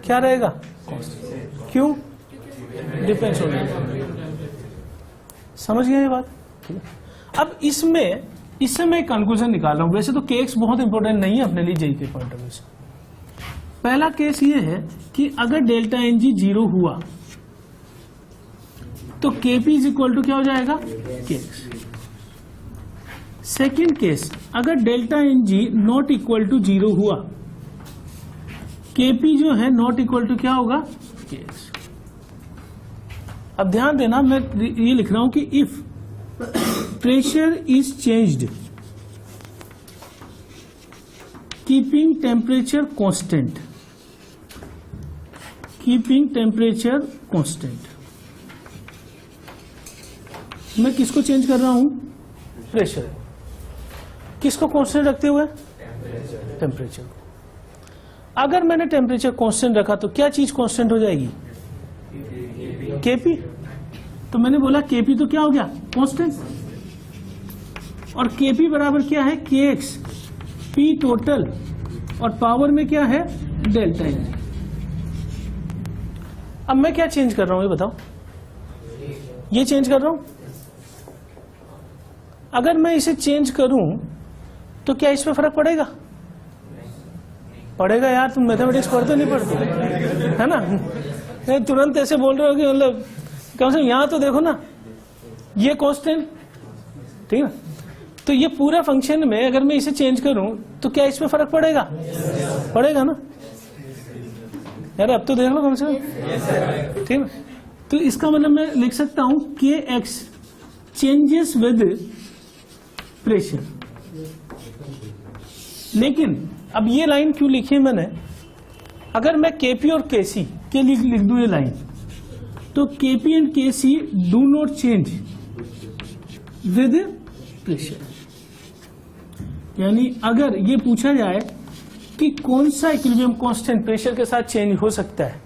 क्या रहेगा, क्यों, डिपेंड्स ऑन। समझ गए ये बात। अब इससे मैं एक कंक्लूजन निकाल रहा हूं। वैसे तो केस बहुत इंपॉर्टेंट नहीं है अपने लिए जेई के पॉइंट ऑफ व्यू से। पहला केस ये है कि अगर डेल्टा एन जी 0 हुआ तो Kp इज इक्वल टू क्या हो जाएगा, Kx। सेकेंड केस, अगर delta N G not equal to 0 हुआ, Kp जो है नॉट इक्वल टू क्या होगा, Kx। अब ध्यान देना, मैं ये लिख रहा हूं कि if pressure is changed keeping temperature constant, keeping temperature constant. मैं किसको चेंज कर रहा हूं, प्रेशर। किसको कांस्टेंट रखते हुए, टेम्परेचर को। अगर मैंने टेम्परेचर कांस्टेंट रखा तो क्या चीज कांस्टेंट हो जाएगी, Kp। तो मैंने बोला Kp तो क्या हो गया, कांस्टेंट, और Kp बराबर क्या है, Kx P टोटल, और पावर में क्या है, डेल्टा एन। अब मैं क्या चेंज कर रहा हूं ये बताओ, ये चेंज कर रहा हूं। अगर मैं इसे चेंज करूं तो क्या इसमें फर्क पड़ेगा, पड़ेगा यार, तुम मैथमेटिक्स पढ़ते नहीं पढ़ते है ना, तुरंत ऐसे बोल रहे हो कि मतलब कम से कम यहां तो देखो ना, ये कांस्टेंट, ठीक है। तो ये पूरा फंक्शन में अगर मैं इसे चेंज करूं तो क्या इसमें फर्क पड़ेगा, पड़ेगा ना यार, अब तो देख लो कम से कम, ठीक है। तो इसका मतलब मैं लिख सकता हूं Kx चेंजेस विद प्रेशर। लेकिन अब ये लाइन क्यों लिखी है मैंने, अगर मैं Kp और Kc के लिए लिख दूं ये लाइन, तो Kp and Kc do not change with pressure. यानी अगर ये पूछा जाए कि कौन सा इक्विलिब्रियम कांस्टेंट प्रेशर के साथ चेंज हो सकता है,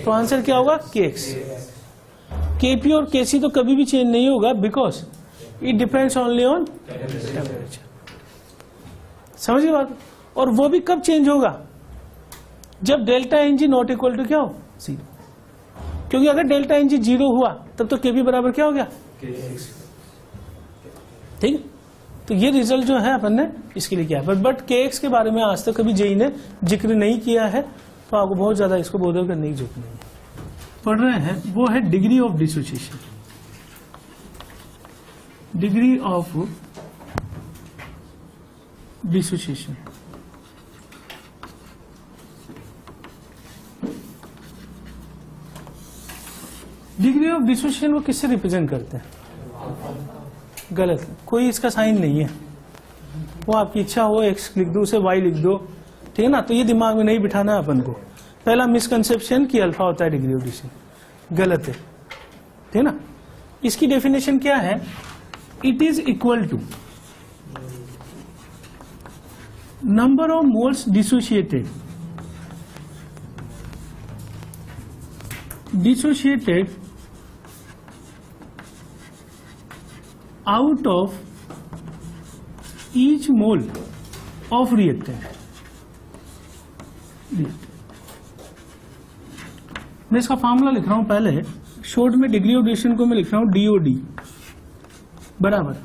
तो आंसर क्या होगा kx। kp और kc तो कभी भी चेंज नहीं होगा because it depends only on temperature. समझिए बात। और वो भी कब चेंज होगा, जब delta N G not equal to क्या हो, 0। क्योंकि अगर डेल्टा एन जी 0 हुआ तब तो kp बराबर क्या हो गया, ठीक है। तो ये रिजल्ट जो है अपन ने इसके लिए किया, बट kx के बारे में आज तक कभी जेई ने जिक्र नहीं किया है, तो आपको बहुत ज्यादा इसको बोध करने की जरूरत नहीं है। पढ़ रहे हैं वो है degree of dissociation. Degree of dissociation, degree of dissociation वो किससे रिप्रेजेंट करते हैं, गलत, कोई इसका साइन नहीं है। वो आपकी इच्छा हो x लिख दो, उसे y लिख दो, ठीक है ना। तो ये दिमाग में नहीं बिठाना है अपन को। पहला मिसकंसेप्शन कि अल्फा होता है डिग्री ऑफ डिसोसिएशन, गलत है, ठीक है ना। इसकी डेफिनेशन क्या है, it is equal to number of moles dissociated out of each mole of reactant। मैं इसका फॉर्मूला लिख रहा हूं पहले, शॉर्ट में डिग्री ऑफ डिसोसिएशन को मैं लिख रहा हूं DOD बराबर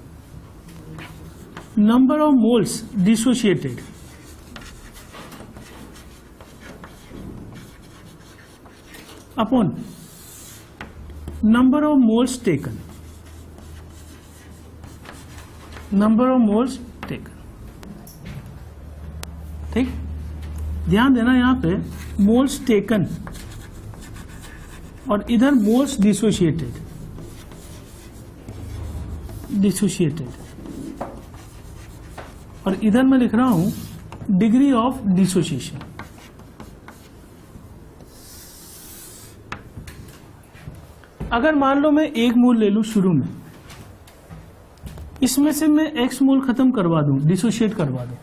number of moles dissociated upon number of moles taken, number of moles taken, ठीक। ध्यान देना यहां पे मोल्स टेकन और इधर मोल्स डिसोसिएटेड, और इधर मैं लिख रहा हूं डिग्री ऑफ डिसोसिएशन। अगर मान लो मैं एक मोल ले लूं शुरू में, इसमें से मैं x मोल खत्म करवा दूं, डिसोशिएट करवा दूं,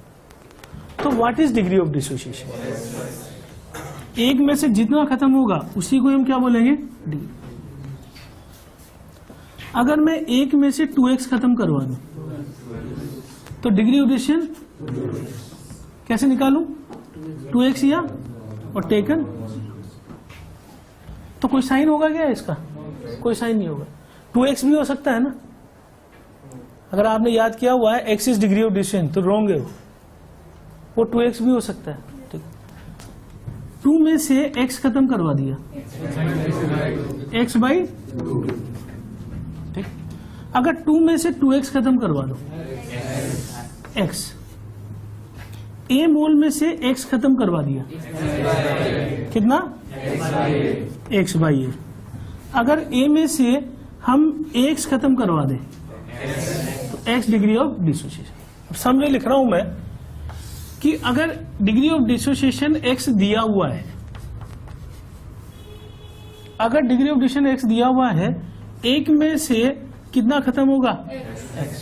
तो what is degree of dissociation, एक में से जितना खत्म होगा उसी को हम क्या बोलेंगे, डिग्री। अगर मैं एक में से 2x खत्म करवा दूं तो डिग्री ऑफ डिसोसिएशन कैसे निकालूं, 2x या और टेकन, तो कोई साइन होगा क्या इसका, कोई साइन नहीं होगा। 2x भी हो सकता है ना, अगर आपने याद किया हुआ है x is degree of dissociation तो रॉन्ग है वो 2x भी हो सकता है, ठीक। 2 में से x खत्म करवा दिया, x बाई, ठीक। अगर 2 में से 2x खत्म करवा दो, x, a मोल में से x खत्म करवा दिया, कितना, x बाई a। अगर a में से हम x खत्म करवा दें तो x डिग्री ऑफ डिसोसिएशन। अब समझे लिख रहा हूं मैं कि अगर डिग्री ऑफ डिसोसिएशन x दिया हुआ है, अगर डिग्री ऑफ डिसोसिएशन x दिया हुआ है, एक में से कितना खत्म होगा, x,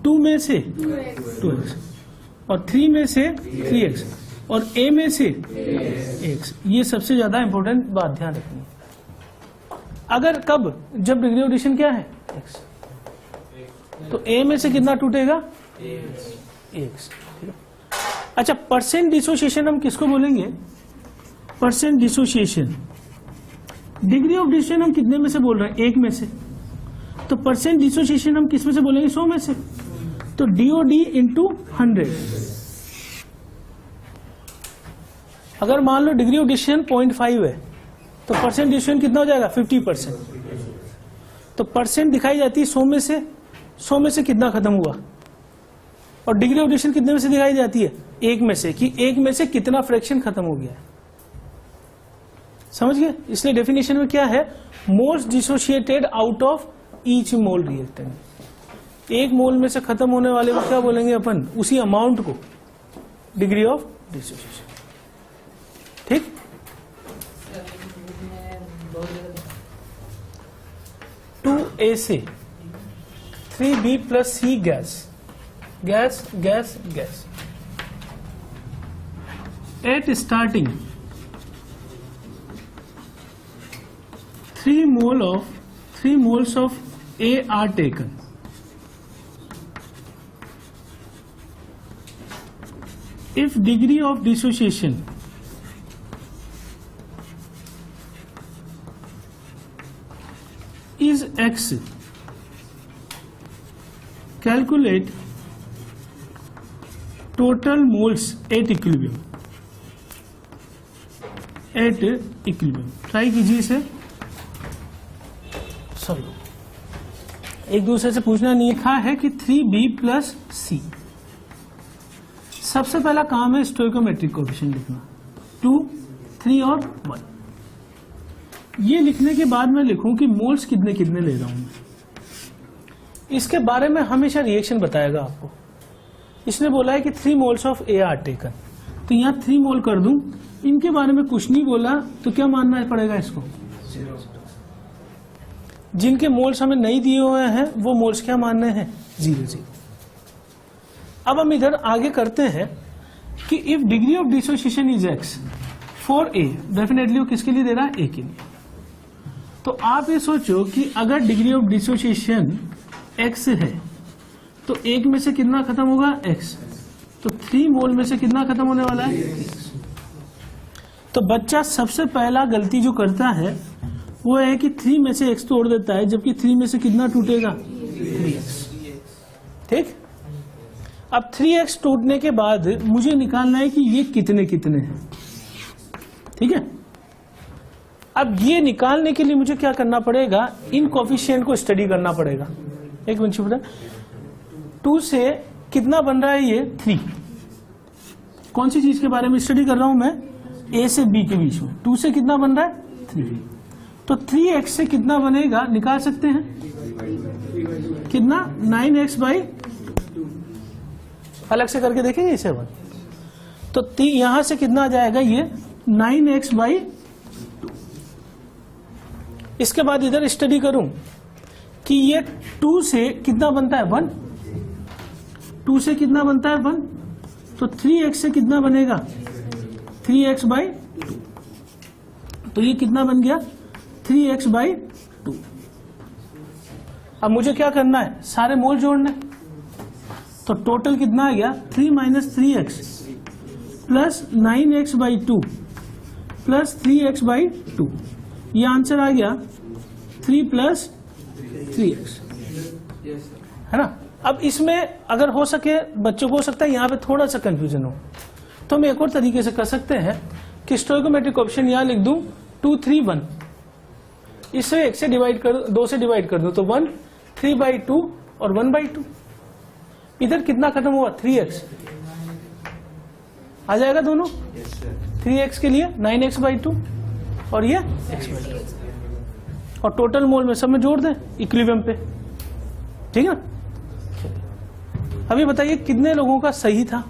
2 में से 2x, और 3 में से 3x, और a में से x। ये सबसे ज्यादा इंपॉर्टेंट बात ध्यान रखनी है। अगर कब, जब डिग्री ऑफ डिसोसिएशन क्या है, x, तो a में से कितना टूटेगा, x, ठीक है। अच्छा, परसेंट डिसोसिएशन हम किसको बोलेंगे, percent dissociation, degree of dissociation हम कितने में से बोल रहे हैं, 1 में से, तो परसेंट डिसोसिएशन हम किस में से बोलेंगे, 100 में से, तो DOD इंटू 100। अगर मान लो डिग्री ऑफ डिसोसिएशन 0.5 है तो परसेंट डिसोसिएशन कितना हो जाएगा, 50%। तो परसेंट दिखाई जाती है 100 में से, 100 में से कितना खत्म हुआ, और डिग्री ऑफ डिसोसिएशन कितने में से दिखाई जाती है, 1 में से, कि 1 में से कितना फ्रैक्शन खत्म हो गया है। समझ गए। इसलिए डेफिनेशन में क्या है, moles dissociated out of each mole reactant. एक मोल में से खत्म होने वाले को क्या बोलेंगे अपन, उसी अमाउंट को डिग्री ऑफ डिसोसिएशन। ठीक, टू ए से 3B plus C gas, gas gas gas, at starting 3 moles of A are taken. If degree of dissociation is X, calculate total moles at equilibrium. At equilibrium. Try कीजिए इसे. Sorry, एक दूसरे से पूछना. लिखा है कि 3B प्लस C. सबसे पहला काम है स्टोइकोमेट्रिक कोएफिशिएंट लिखना. 2, 3 और 1. ये लिखने के बाद मैं लिखूं कि मोल्स कितने कितने ले रहा हूं मैं. इसके बारे में हमेशा रिएक्शन बताएगा आपको. इसने बोला है कि 3 moles of A are taken, तो यहां 3 मोल कर दूं. इनके बारे में कुछ नहीं बोला तो क्या मानना पड़ेगा इसको. जिनके मोल्स हमें नहीं दिए हुए हैं वो मोल्स क्या मानने हैं, 0. अब हम इधर आगे करते हैं कि if degree of dissociation is X for A, definitely वो किसके लिए दे रहा है, A के लिए. तो आप ये सोचो कि अगर डिग्री ऑफ डिसोसिएशन X है तो 1 में से कितना खत्म होगा, X. तो 3 मोल में से कितना खत्म होने वाला है, 3X. तो बच्चा सबसे पहला गलती जो करता है वो है कि 3 में से X तोड़ देता है, जबकि 3 में से कितना टूटेगा, 3X. ठीक. अब 3X टूटने के बाद मुझे निकालना है कि ये कितने कितने हैं. ठीक है. अब ये निकालने के लिए मुझे क्या करना पड़ेगा, इन कोफिशिएंट को स्टडी करना पड़ेगा. एक मिनट बेटा. 2 से कितना बन रहा है, ये 3. कौन सी चीज के बारे में स्टडी कर रहा हूं मैं, A से B के बीच में. 2 से कितना बन रहा है, 3. तो 3X से कितना बनेगा निकाल सकते हैं, कितना, 9X बाई 2. अलग से करके देखेंगे इसे. तो यहां से कितना आ जाएगा, ये 9X बाई 2. इसके बाद इधर स्टडी करूं कि ये 2 से कितना बनता है, 1. 2 से कितना बनता है, 1. तो 3X से कितना बनेगा, 3X बाई 2. तो ये कितना बन गया, 3X बाई 2. अब मुझे क्या करना है, सारे मोल जोड़ने. तो टोटल कितना आ गया, 3 minus 3X plus 9X by 2 plus 3X by 2. ये आंसर आ गया 3 प्लस 3X, है ना. अब इसमें अगर हो सके, बच्चों को हो सकता है यहाँ पे थोड़ा सा कंफ्यूजन हो, तो हम एक और तरीके से कर सकते हैं कि स्टोइकोमेट्रिक ऑप्शन यहाँ लिख दूं 2, 3, 1. इसे 1 से डिवाइड कर, 2 से डिवाइड कर दूं तो 1, 3/2 और 1/2. इधर कितना खत्म हुआ, 3X आ जाएगा दोनों. 3X के लिए 9X/2 और ये X/2, और टोटल मोल में सब में जोड़ दें इक्विलिब्रियम पे. ठीक है. अभी बताइए कितने लोगों का सही था.